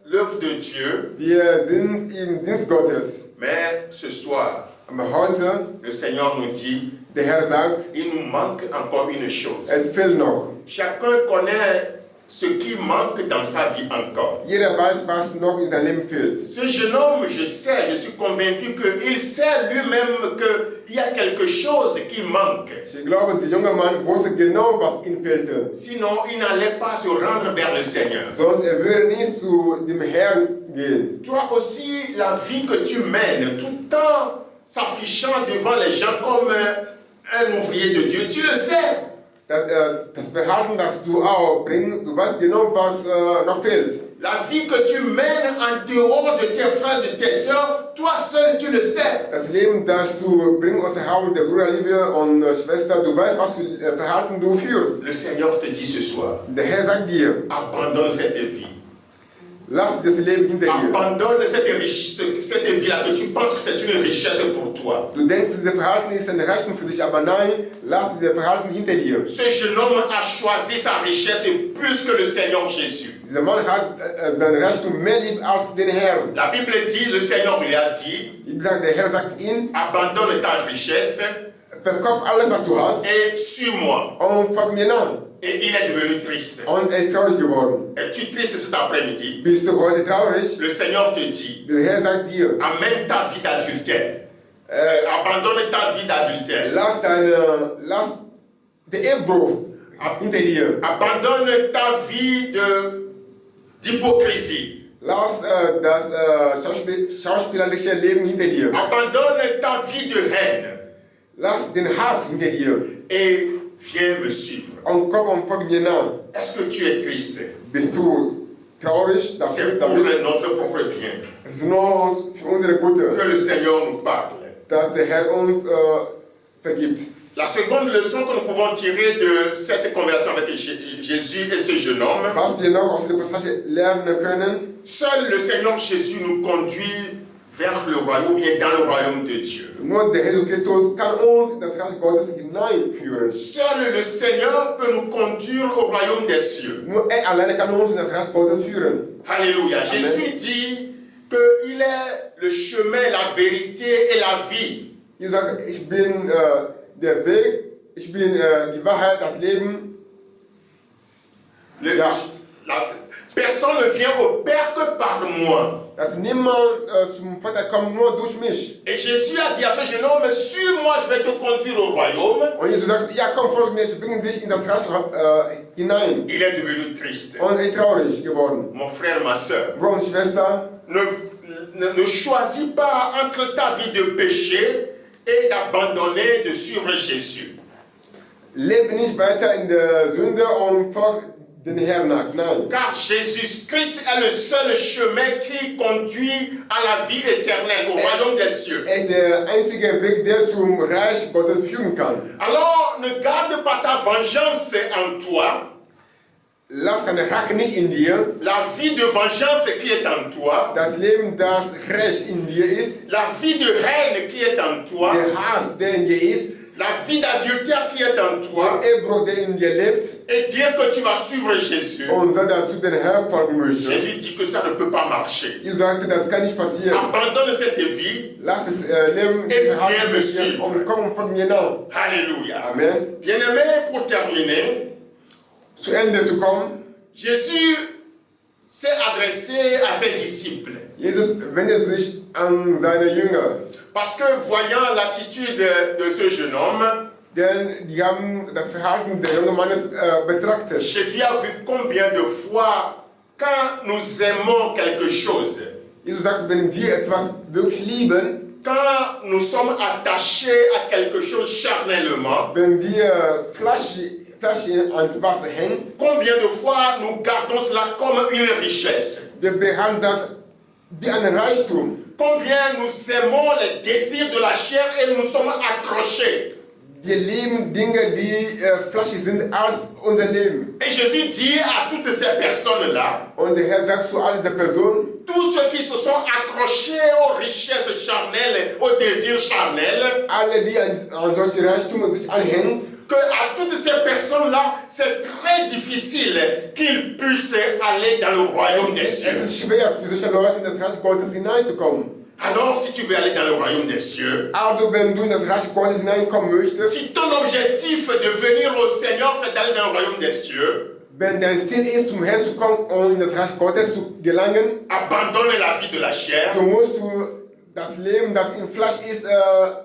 l'œuvre de Dieu. Wir sind im Dienst Gottes. Mais ce soir, Aber heute, le Seigneur nous dit, der Herr sagt, il nous manque encore une chose. es fehlt noch. Chacun connaît ce qui manque dans sa vie encore. Jeder weiß, was noch in seinem Leben fehlt. Ce jeune homme, je suis convaincu qu'il sait lui-même qu'il y a quelque chose qui manque. Ich glaube, dieser junge Mann wusste genau, was ihm fehlte. Sinon, il n'allait pas se rendre vers le Seigneur. Sonst würde nicht zu dem Herrn gehen. Toi aussi, la vie que tu mènes, tout le temps s'affichant devant les gens comme un ouvrier de Dieu, tu le sais. Das Verhalten, das du auch bringst, du weißt genau, was noch fehlt. La vie que tu mènes en dehors de tes frères, de tes sœurs, toi seul tu le sais. Das Leben, das du bringst aus der Haut der Bruder, Liebe und Schwester, du weißt, was für Verhalten du führst. Le Seigneur te dit ce soir, Der Herr sagt dir, abandonne cette vie. lass das Leben hinter dir. Abandonne cette vie-là que tu penses que c'est une richesse pour toi. Du denkst, dieses Verhalten ist eine Rechnung für dich, aber nein, lass dieses Verhalten hinter dir. Ce jeune homme a choisi sa richesse plus que le Seigneur Jésus. Dieser Mann hat seine Rechnung mehr lieb als den Herrn. La Bible dit, le Seigneur lui a dit, Wie gesagt, der Herr sagt ihm, abandonne ta richesse verkauf alles, was du hast, et suis-moi. und folge mir nach. Et il est devenu triste. Und er ist traurig geworden. Es-tu triste cet après-midi? Bist du heute traurig? Le Seigneur te dit, Der Herr sagt dir, amène ta vie d'adultère. Abandonne ta vie d'adultère. lass den Ehebruch hinter dir. Abandonne ta vie d'hypocrisie. Lass das schauspielerische Leben hinter dir. Abandonne ta vie de haine. Lass den Hass hinter dir. Et viens me suivre. Und komm und folge mir nach. Est-ce que tu es triste? Bist du traurig? C'est pour notre propre bien Es ist nur für unsere Gute, que le Seigneur nous parle. dass der Herr uns vergibt. La seconde leçon que nous pouvons tirer de cette conversation avec Jésus et ce jeune homme, Was wir noch aus dieser Passage lernen können, seul le Seigneur Jésus nous conduit vers le royaume, bien dans le royaume de Dieu. nur der Jesus Christus kann uns in das Reich Gottes hineinführen. Seul le Seigneur peut nous conduire au royaume des cieux. Nur er alleine kann uns in das Reich Gottes führen. Alléluia. Amen. Jésus dit qu'il est le chemin, la vérité et la vie. Jesus sagt, ich bin der Weg, ich bin die Wahrheit, das Leben. Personne ne vient au Père que par moi. Dass niemand zum Vater kommt, nur durch mich. Et Jésus a dit à ce jeune homme, suis-moi, je vais te conduire au royaume. Und Jesus sagt, ja komm, folge mir, ich bringe dich in das Reich hinein. Il est devenu triste. Und er ist traurig geworden. Mon frère, ma soeur, Bruder und Schwester, ne choisis pas entre ta vie de péché et d'abandonner, de suivre Jésus. lebe nicht weiter in der Sünde und folge den Herrn nach. Nein. Car Jésus-Christ est le seul chemin qui conduit à la vie éternelle, au royaume des cieux. Er ist der einzige Weg, der zum Reich Gottes führen kann. Alors, ne garde pas ta vengeance en toi. Lass deine Rache nicht in dir. La vie de vengeance qui est en toi. Das Leben, das Recht in dir ist. La vie de haine qui est en toi. Der Hass, der in dir ist. La vie d'adultère qui est en toi. Der Ehebruch, der in dir lebt. Et dire que tu vas suivre Jésus. Und so, dass du den Herrn folgen möchtest. Jésus dit que ça ne peut pas marcher. Jesus sagte, das kann nicht passieren. Abandonne cette vie. Lass es Leben Et viens me suivre. und komm und folge mir nach. Alléluia. Amen. Bien-aimé, pour terminer, Zu Ende zu kommen. Jésus s'est adressé à ses disciples. Jesus wendet sich an seine Jünger. Parce que voyant l'attitude de ce jeune homme, Denn die haben das Verhalten des jungen Mannes betrachtet. Jésus a vu combien de fois, quand nous aimons quelque chose, Jesus sagt, wenn wir etwas wirklich lieben, quand nous sommes attachés à quelque chose charnellement, wenn wir Flasche an etwas hängen, combien de fois nous gardons cela comme une richesse? wir behandeln das wie ein Reichtum. Combien nous aimons les désirs de la chair et nous sommes accrochés. Wir lieben Dinge, die fleischig sind, als unser Leben. Et Jésus dit à toutes ces personnes-là, Und der Herr sagt zu all dieser Personen, tous ceux qui se sont accrochés aux richesses charnelles, aux désirs charnels, alle, die an solche Reichtümer sich anhängen, que à toutes ces personnes-là, c'est très difficile qu'ils puissent aller dans le royaume des es cieux. ist schwer für solche Leute in das Reich Gottes hineinzukommen. Alors, si tu veux aller dans le royaume des cieux, Also, wenn du in das Reich Gottes hineinkommen möchtest, si ton objectif de venir au Seigneur, c'est d'aller dans le royaume des cieux, wenn dein Ziel ist, zum Herrn zu kommen und in das Reich Gottes zu gelangen, abandonne la vie de la chair, so musst du das Leben, das im Fleisch ist,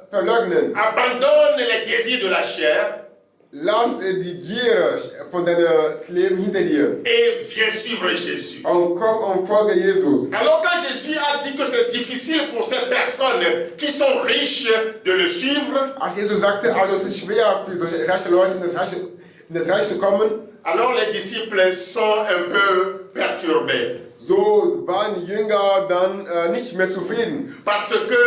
verleugnen. abandonne les désirs de la chair Lass die Gier von deinem Leben hinter dir et viens suivre Jésus. und komm und folge Jesus. Alors quand Jésus a dit que c'est difficile pour ces personnes qui sont riches de le suivre, Als Jesus sagte, also es ist schwer für solche reiche Leute in das Reich zu kommen, alors les disciples sont un peu perturbés. So waren die Jünger dann nicht mehr zufrieden. Parce que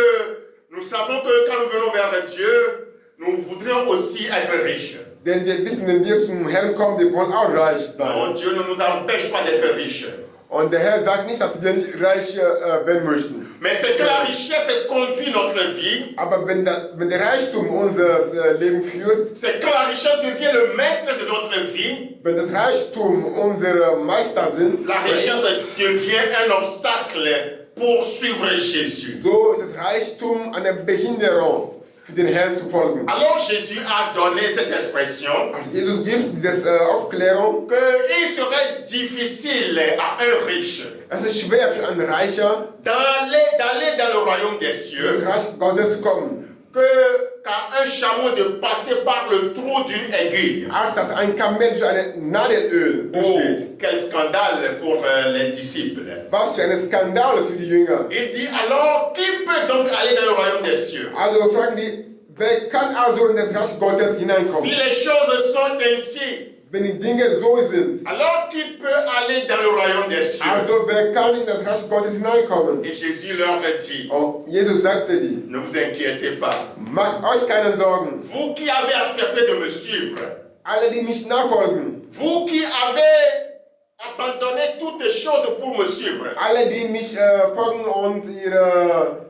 nous savons que quand nous venons vers Dieu, nous voudrions aussi être riches. Denn wir wissen, wenn wir zum Herrn kommen, wir wollen auch reich sein. Non, Dieu ne nous empêche pas d'être riches. Und der Herr sagt nicht, dass wir nicht reich werden möchten. Mais c'est que la richesse conduit notre vie. Aber wenn der Reichtum unser Leben führt, C'est que la richesse devient le maître de notre vie. wenn das Reichtum unsere Meister sind, La richesse devient un obstacle pour suivre Jésus. so ist das Reichtum eine Behinderung für den Herrn zu folgen. Alors Jésus a donné cette expression Also Jesus gibt diese Aufklärung, qu'il serait difficile à un riche es ist schwer für einen Reicher, d'aller dans le royaume des ins cieux Reich Gottes zu kommen, qu'à un chameau de passer par le trou d'une aiguille. als dass ein Kamel durch eine Nadelöl Oh, durchgeht. quel scandale pour les disciples. Was für ein Skandal für die Jünger. Il dit alors, qui peut donc aller dans le royaume des cieux? Also fragen die, wer kann also in das Reich Gottes Si hineinkommen? les choses sont ainsi, Wenn die Dinge so sind, alors qui peut aller dans le royaume des cieux? also wer kann in das Reich Gottes hineinkommen? Et Jésus leur dit, Und Jesus sagte die, ne vous inquiétez pas. macht euch keine Sorgen. Vous qui avez accepté de me suivre, Alle, die mich nachfolgen, vous qui avez abandonné toutes choses pour me suivre, alle, die mich folgen und ihre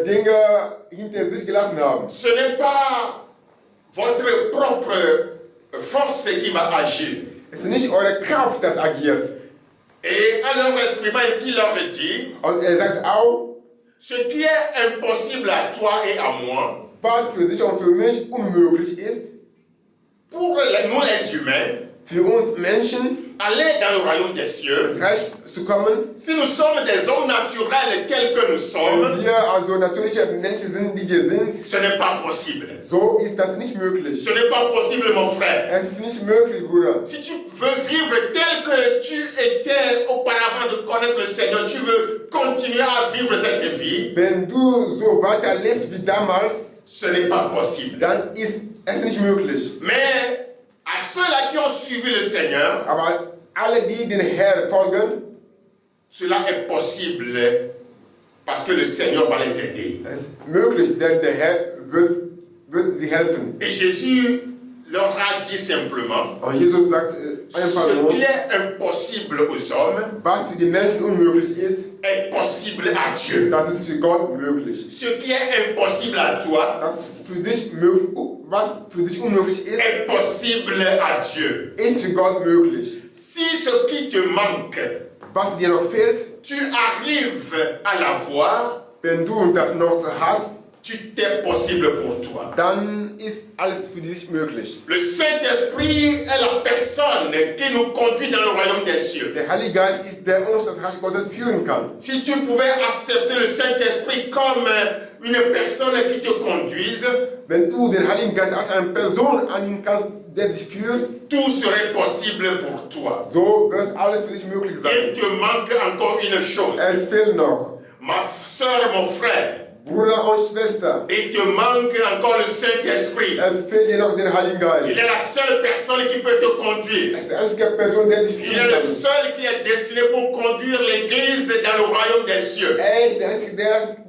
Dinge hinter sich gelassen haben. ce n'est pas votre propre force qui va agir. Es ist nicht eure Kraft, das agiert. Et en leur exprimant ainsi, il leur dit, Und er sagt auch, ce qui est impossible à toi et à moi, was für dich und für mich unmöglich ist, pour nous les humains, für uns Menschen aller dans le royaume des cieux, ins Reich zu kommen. si nous sommes des hommes naturels tels que nous sommes, Wenn wir also natürliche Menschen sind, die wir sind, ce n'est pas possible. so ist das nicht möglich. Ce n'est pas possible, mon frère. Es ist nicht möglich, Bruder. Si tu veux vivre tel que tu étais auparavant de connaître le Seigneur, tu veux continuer à vivre cette vie, Wenn du so weiterlebst wie damals, ce n'est pas possible. dann ist es nicht möglich. Mais à ceux-là qui ont suivi le Seigneur, Aber alle, die den Herrn folgen, cela est possible parce que le Seigneur va les aider. es ist möglich, denn der Herr wird sie helfen. Et Jésus leur a dit simplement, Und Jesus sagt einfach ce nur, qui est impossible aux hommes was für die Menschen unmöglich ist, est possible à Dieu. das ist für Gott möglich. Ce qui est impossible à toi Das für dich möglich, was für dich unmöglich ist, est possible à Dieu. ist für Gott möglich. Si ce qui te manque, Was dir noch fehlt, tu arrives à l'avoir, wenn du das noch hast, tu t'es possible pour toi. dann ist alles für dich möglich. Le Saint-Esprit est la personne qui nous conduit dans le royaume des cieux. Der Heilige Geist ist der uns das Reich Gottes führen kann. Si tu pouvais accepter le Saint-Esprit comme une personne qui te conduise, Wenn du den Heiligen Geist als eine Person annehmen kannst, der dich führt, tout serait possible pour toi. so wird alles für dich möglich Il sein. te manque encore une chose. Es fehlt noch. Ma soeur, mon frère, Bruder und Schwester, il te manque encore le Saint-Esprit. es fehlt dir noch der Heilige Il Geist. est la seule personne qui peut te conduire. Es ist die einzige Person, der dich Il führen est le kann. seul qui est destiné pour conduire l'Église dans le royaume des cieux. Er ist der Einzige,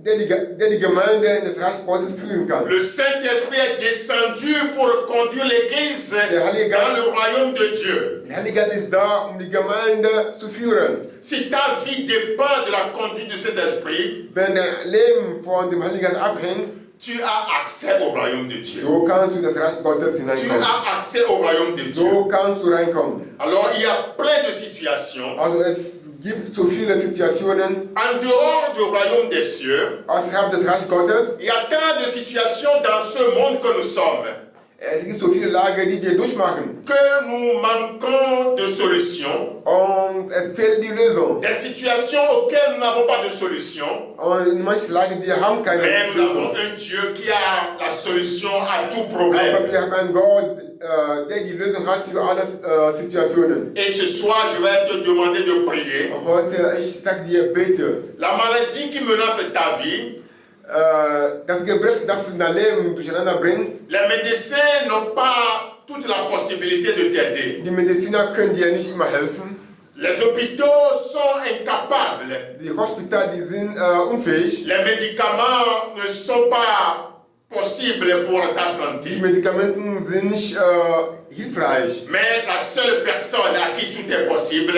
der die Gemeinde in das Reich Gottes führen kann. Le Saint-Esprit est descendu pour conduire l'Église dans le royaume de Dieu. Der Heilige Geist ist da, um die Gemeinde zu führen. Si ta vie dépend de la conduite de cet esprit, Wenn dein Leben von dem Heiligen Geist abhängt, tu as accès au royaume de Dieu. so kannst du in das Reich Gottes Tu hineinkommen. as accès au royaume de Dieu. So kannst du reinkommen. Alors il y a plein de situations Also es gibt so viele Situationen en dehors du royaume des cieux. außerhalb des Reich Gottes. Il y a tant de situations dans ce monde que nous sommes Es gibt so viele Lagen, die wir durchmachen. que nous manquons de solutions. Und es fehlt die Lösung. Des situations auxquelles nous n'avons pas de solution. Und in manchen Lagen, wir haben keine Mais nous avons Lösung. un Dieu qui a la solution à tout Aber problème. wir haben einen Gott, der die Lösung hat für alle Situationen. Et ce soir, je vais te demander de prier. Und heute, ich sag dir, bete. La maladie qui menace ta vie, Das Gebrechen, das dein Leben durcheinander bringt, les médecins n'ont pas toute la possibilité de t'aider. die Mediziner können dir nicht immer helfen. Les hôpitaux sont incapables. Die Hospitale, die sind unfähig. Les médicaments ne sont pas possibles pour ta santé. Die Medikamente sind nicht hilfreich. Mais la seule personne à qui tout est possible,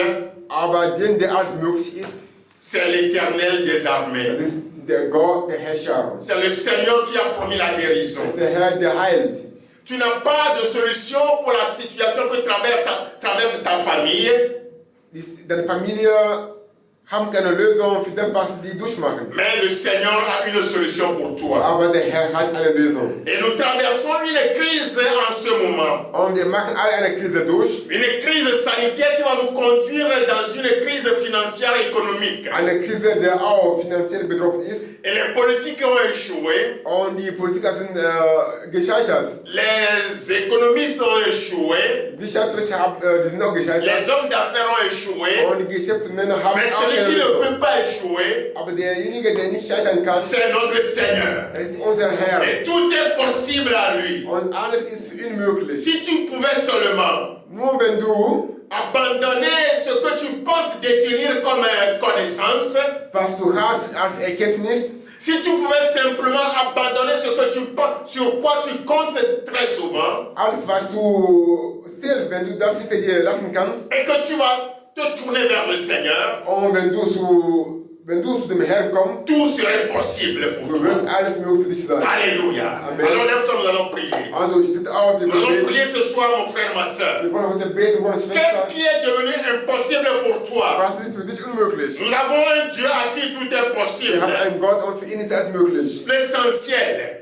Aber den, der alles möglich ist, c'est l'Éternel des armées. das ist der Gott, der Herrscher. C'est le Seigneur qui a promis la guérison. Das ist der Herr, der heilt. Tu n'as pas de solution pour la situation que traverse ta famille. Deine Familie haben keine Lösung für das, was die durchmachen. Mais le Seigneur a une solution pour toi. Aber der Herr hat eine Lösung. Et nous traversons une crise en ce moment. Und wir machen alle eine Krise durch. Une crise sanitaire qui va nous conduire dans une crise financière et économique. Eine Krise, die auch finanziell betroffen ist. Et les politiques ont échoué. Und die Politiker sind gescheitert. Les économistes ont échoué. Wirtschaftler, die sind auch gescheitert. Les hommes d'affaires ont échoué. Und die Geschäftsmänner haben Mais auch celui keine qui ne Lösung. peut pas échouer, Aber derjenige, der nicht scheitern kann, c'est notre Seigneur. das ist unser Herr. Et tout est possible à lui. Und alles ist für ihn möglich. Si tu pouvais seulement Nur wenn du, abandonner ce que tu penses détenir comme connaissance, was du hast als Erkenntnis, si tu pouvais simplement abandonner ce que tu penses, sur quoi tu comptes très souvent, alles was du selbst, wenn du das hinter dir lassen kannst, et que tu vas te tourner vers le Seigneur, und wenn du zu dem Herrn kommst, tout serait possible pour du toi. wirst alles möglich für dich sein. Alléluia. Amen. Alors lève-toi, nous allons prier. Also steht auf, wir Nous allons wollen prier beten. ce soir, mon frère, ma soeur. Wir wollen heute beten, wir wollen Qu'est-ce Schwester. qui est devenu impossible pour toi? Was ist für dich unmöglich? Nous avons un Dieu à qui tout est Wir possible. haben einen Gott und für ihn ist alles möglich. L'essentiel,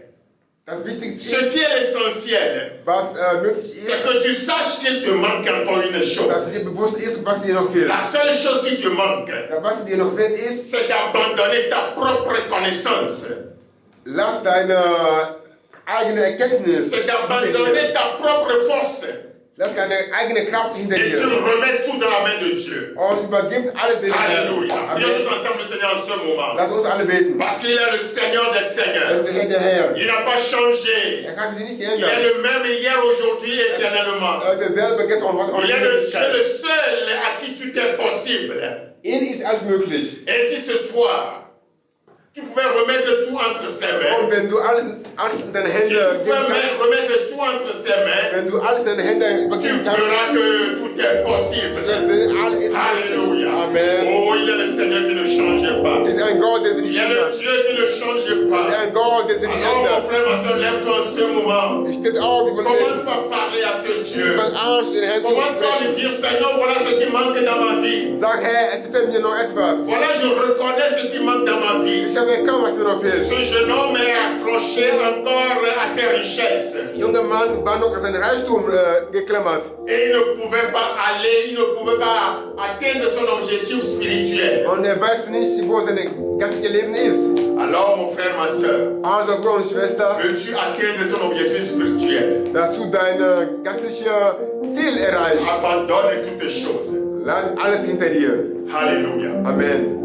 Das Wichtigste ce ist, qui est l'essentiel, was nützlich ist, c'est que tu saches qu'il te manque encore une dass chose. dir bewusst ist, was dir noch fehlt. La seule chose qui te manque, Was dir noch fehlt ist, c'est d'abandonner ta propre connaissance. lass deine eigene Erkenntnis C'est hinter d'abandonner dir. ta propre force. Lass deine eigene Kraft hinter Et tu dir. remets tout dans la main de Dieu. Und übergib alles dem Herrn. Alléluia. Prions Amen. ensemble le Seigneur en ce moment. Lass uns alle beten. Parce qu'il est le Seigneur des Das Seigneurs. ist der Herr der Herren. Il n'a pas changé. Kann sich nicht Il est geändert. le même hier, aujourd'hui et éternellement. Er ist derselbe gestern und heute und Il est le Dieu, ewigkeit. le seul à qui tout est possible. Ihm ist alles möglich. Et si ce soir, tu pouvais remettre tout entre ses mains, Und wenn du alles in deine si tu Hände pouvais geben kannst, remettre tout entre ses mains, wenn du alles in deine Hände tu übergeben kannst, verras que tout est possible. das ist alles ist möglich. Alléluia. Amen. Oh, il est le Seigneur qui ne change pas. Es ist ein Gott, der sich nicht Il est le ändert. Dieu qui ne change Es ist pas. ein Gott, der sich nicht Alors, mon ändert. frère, ma soeur, lève-toi en ce moment. Ich stehe auf, wir wollen Commence beten. par parler à ce Dieu. Fang an, zu den Herrn zu Commence par lui sprechen. dire, Seigneur, voilà ce qui manque dans ma vie. Sag, Herr, es fehlt mir noch etwas. Voilà, je reconnais ce qui manque dans ma vie. Ich habe kaum, was mir noch fehlt. Ce jeune homme est accroché encore à ses richesses. Junger Mann war noch an seinen Reichtum geklammert. Et il ne pouvait pas aller, il ne pouvait pas atteindre son objectif spirituel. Und er weiß nicht, wo sein geistliches Leben ist. Alors, mon frère, ma soeur, Also, Bruder und Schwester, veux-tu atteindre ton objectif spirituel? dass du dein geistliches Ziel erreichst. Abandonne toutes les choses. Lass alles hinter dir. Alléluia. Amen.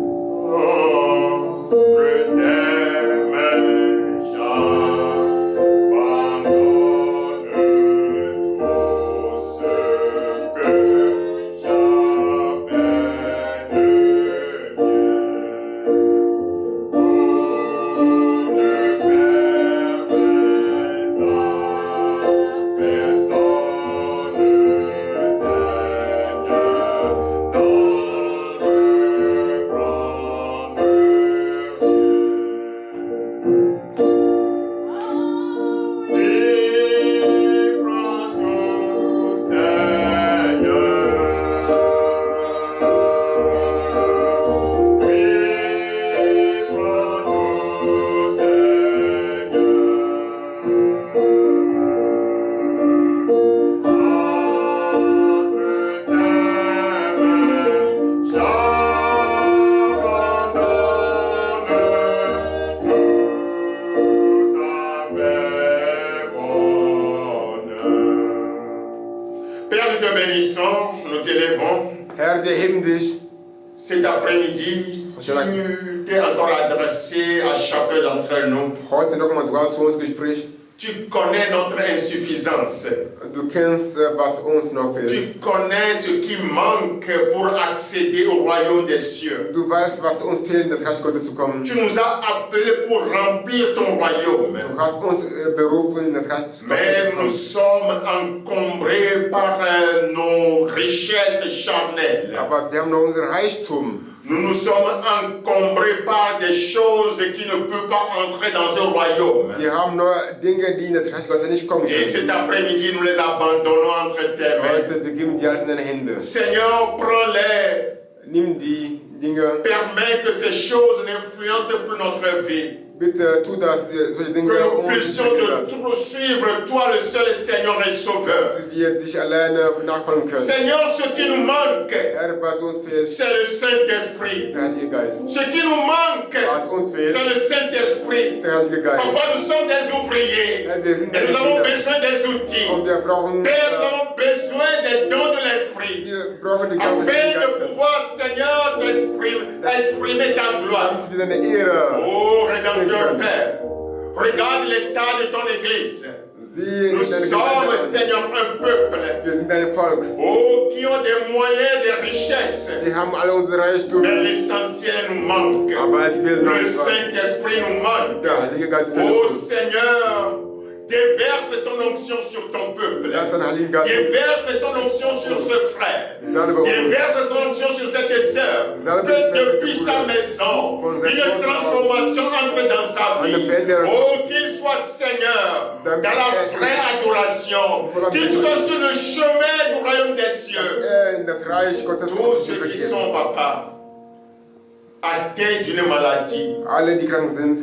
Herr, wir heben dich. Cet après-midi, tu t'es encore adressé à chacun d'entre nous. Heute nochmal, du hast zu uns gesprochen. Tu connais notre insuffisance. Du kennst, was uns noch fehlt. Tu connais ce qui manque pour accéder au royaume des cieux. Du weißt, was uns fehlt, in das Reich Gottes zu kommen. Tu nous as appelés pour remplir ton royaume. Du hast uns berufen, in das Reich Gottes zu Mais nous kommen. sommes encombrés par nos richesses charnelles. Aber wir haben noch unseren Reichtum. Nous nous sommes encombrés par des choses qui ne peuvent pas entrer dans ce royaume. Wir haben nur Dinge, die in das Reich Gottes nicht kommen Et können. cet après-midi, nous les abandonnons entre tes mains. Heute begeben wir alles in deine Hände. Seigneur, prends-les. Nimm die Dinge, Permets que ces choses n'influencent plus notre vie. bitte tu, dass solche Dinge Que nous uns puissions verändern. te suivre, toi le seul Seigneur et Sauveur. Dass wir dich alleine nachfolgen können. Seigneur, ce qui nous manque, Herr, was uns fehlt, ist c'est le Saint-Esprit. der Heilige Geist. Ce qui nous manque, Was uns fehlt, c'est le Saint-Esprit. ist der Heilige Geist. Papa, nous sommes des ouvriers Herr, wir sind et nous deine avons Kinder. besoin des outils. Und wir brauchen, Père, nous avons besoin des dons de l'Esprit wir brauchen die Gabe des afin Heiligen de Geistes. pouvoir, Seigneur, exprimer ta gloire. Damit wir deine Ehre Oh, Rédempteur sehen können. Père, regarde l'état de ton Église. Sieh Nous in deine sommes, Gemeinde an. Seigneur, un peuple, Wir sind dein Volk. oh, qui ont des moyens, des richesses. Wir haben alle unsere Reichtum. Mais l'essentiel nous manque. Aber es fehlt noch Le etwas. Saint-Esprit nous manque. Der Heilige Geist ist dein Oh, Volk. Seigneur, déverse ton onction sur ton peuple. Lass deinen Heiligen Geist Déverse ton onction sur ce frère. Salbe uns. Déverse ton onction sur cette sœur. Que depuis sa maison, une transformation entre dans sa vie. Oh, qu'il soit Seigneur dans la vraie adoration. Qu'il soit sur le chemin du royaume des cieux. In das Reich Gottes Tous ceux qui sont, papa, atteints d'une maladie, alle, die krank sind,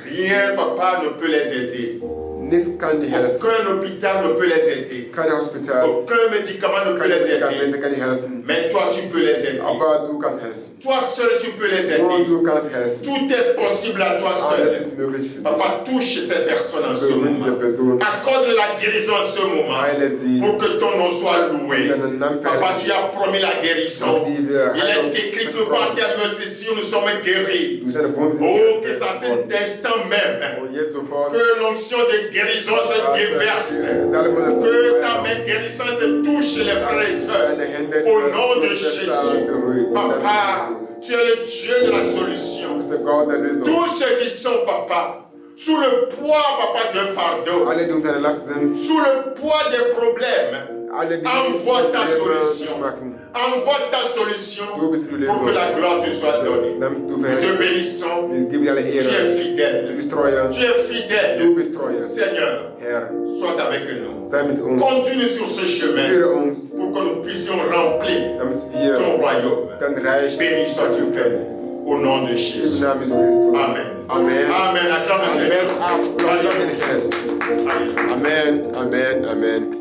rien, papa, ne peut les aider. nichts kann dir helfen. Aucun hôpital ne peut les aider. Kein Hospital, Aucun médicament ne peut keine les aider. Medikamente kann dir helfen. Mais toi, tu peux les aider. Aber du kannst helfen. Toi seul, tu peux les Nur aider. du kannst helfen. Tout est possible à toi Alles seul. ist möglich für dich. Papa, touche ces personnes en ce Berühre diese moment. Person. Accorde la guérison en ce moment. Heile sie. Pour que ton nom soit loué. Deinen Namen Papa, verherrlichen. tu as promis la guérison. Il est écrit que par tes blessures, nous sommes guéris. Du bist eine Wunde. Oh, que à cet instant même, Und jetzt sofort. que l'onction de guérison se déverse. Que ta main guérissante touche les frères et sœurs. Au nom de Jésus. Papa, tu es le Dieu de la solution. Tous ceux qui sont, papa, sous le poids, papa, d'un fardeau, Alle, die unter der Last sind, sous le poids des problèmes, alle, die envoie ta Probleme solution. machen, Envoie ta solution du bist die pour que Lösung. la gloire te soit donnée. Damit du Nous te verherrlichst. bénissons. Wir geben dir alle Tu es Ehre. Du fidèle. bist treuer. Tu es fidèle. Du bist treuer. Seigneur, Herr, sois avec nous. sei mit uns. Continue sur ce chemin Führe uns, pour que nous puissions remplir damit wir ton royaume. dein Reich Béni sois-tu, Père, au nom de im Jésus. Namen Jesu Christus. Amen. Amen. Amen. Acclame le Amen. Seigneur. Applaus den Herrn. Alléluia. Amen. Amen. Amen.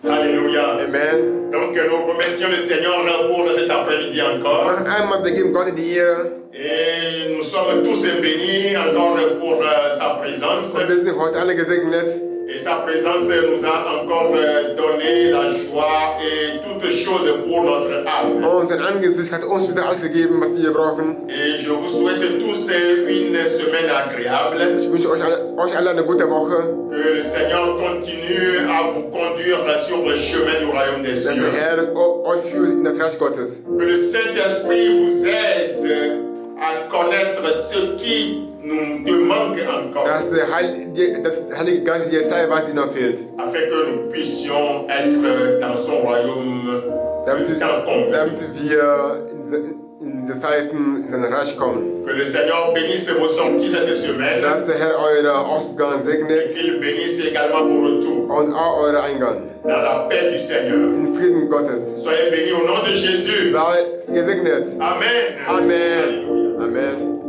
Alléluia. Amen. Donc nous remercions le Seigneur pour cet après-midi encore. Noch einmal, wir geben Gott die Ehre. Et nous sommes tous bénis encore pour sa présence. Und wir sind heute alle gesegnet. Et sa présence nous a encore donné la joie et toutes choses pour notre âme. Und sein Angesicht hat uns wieder alles gegeben, was wir brauchen. Et je vous souhaite tous une semaine agréable. Ich wünsche euch alle eine gute Woche. Que le Seigneur continue à vous conduire sur le chemin du royaume des Dass der cieux. Herr euch führt in das Reich Gottes. Que le Saint-Esprit vous aide à connaître ce qui nous manque encore. Dass der Heilige Geist dir sei, was dir noch fehlt. Afin que nous puissions être dans son royaume le temps convenu. Damit wir in diese Zeiten in sein Reich kommen. Que le Seigneur bénisse vos sorties cette semaine. Dass der Herr eure Ausgang Et segnet qu'il bénisse également vos retours. und auch eure Eingang. Dans la paix du Seigneur. In Frieden Gottes. Soyez bénis au nom de Jésus. Sei gesegnet. Amen. Amen. Amen.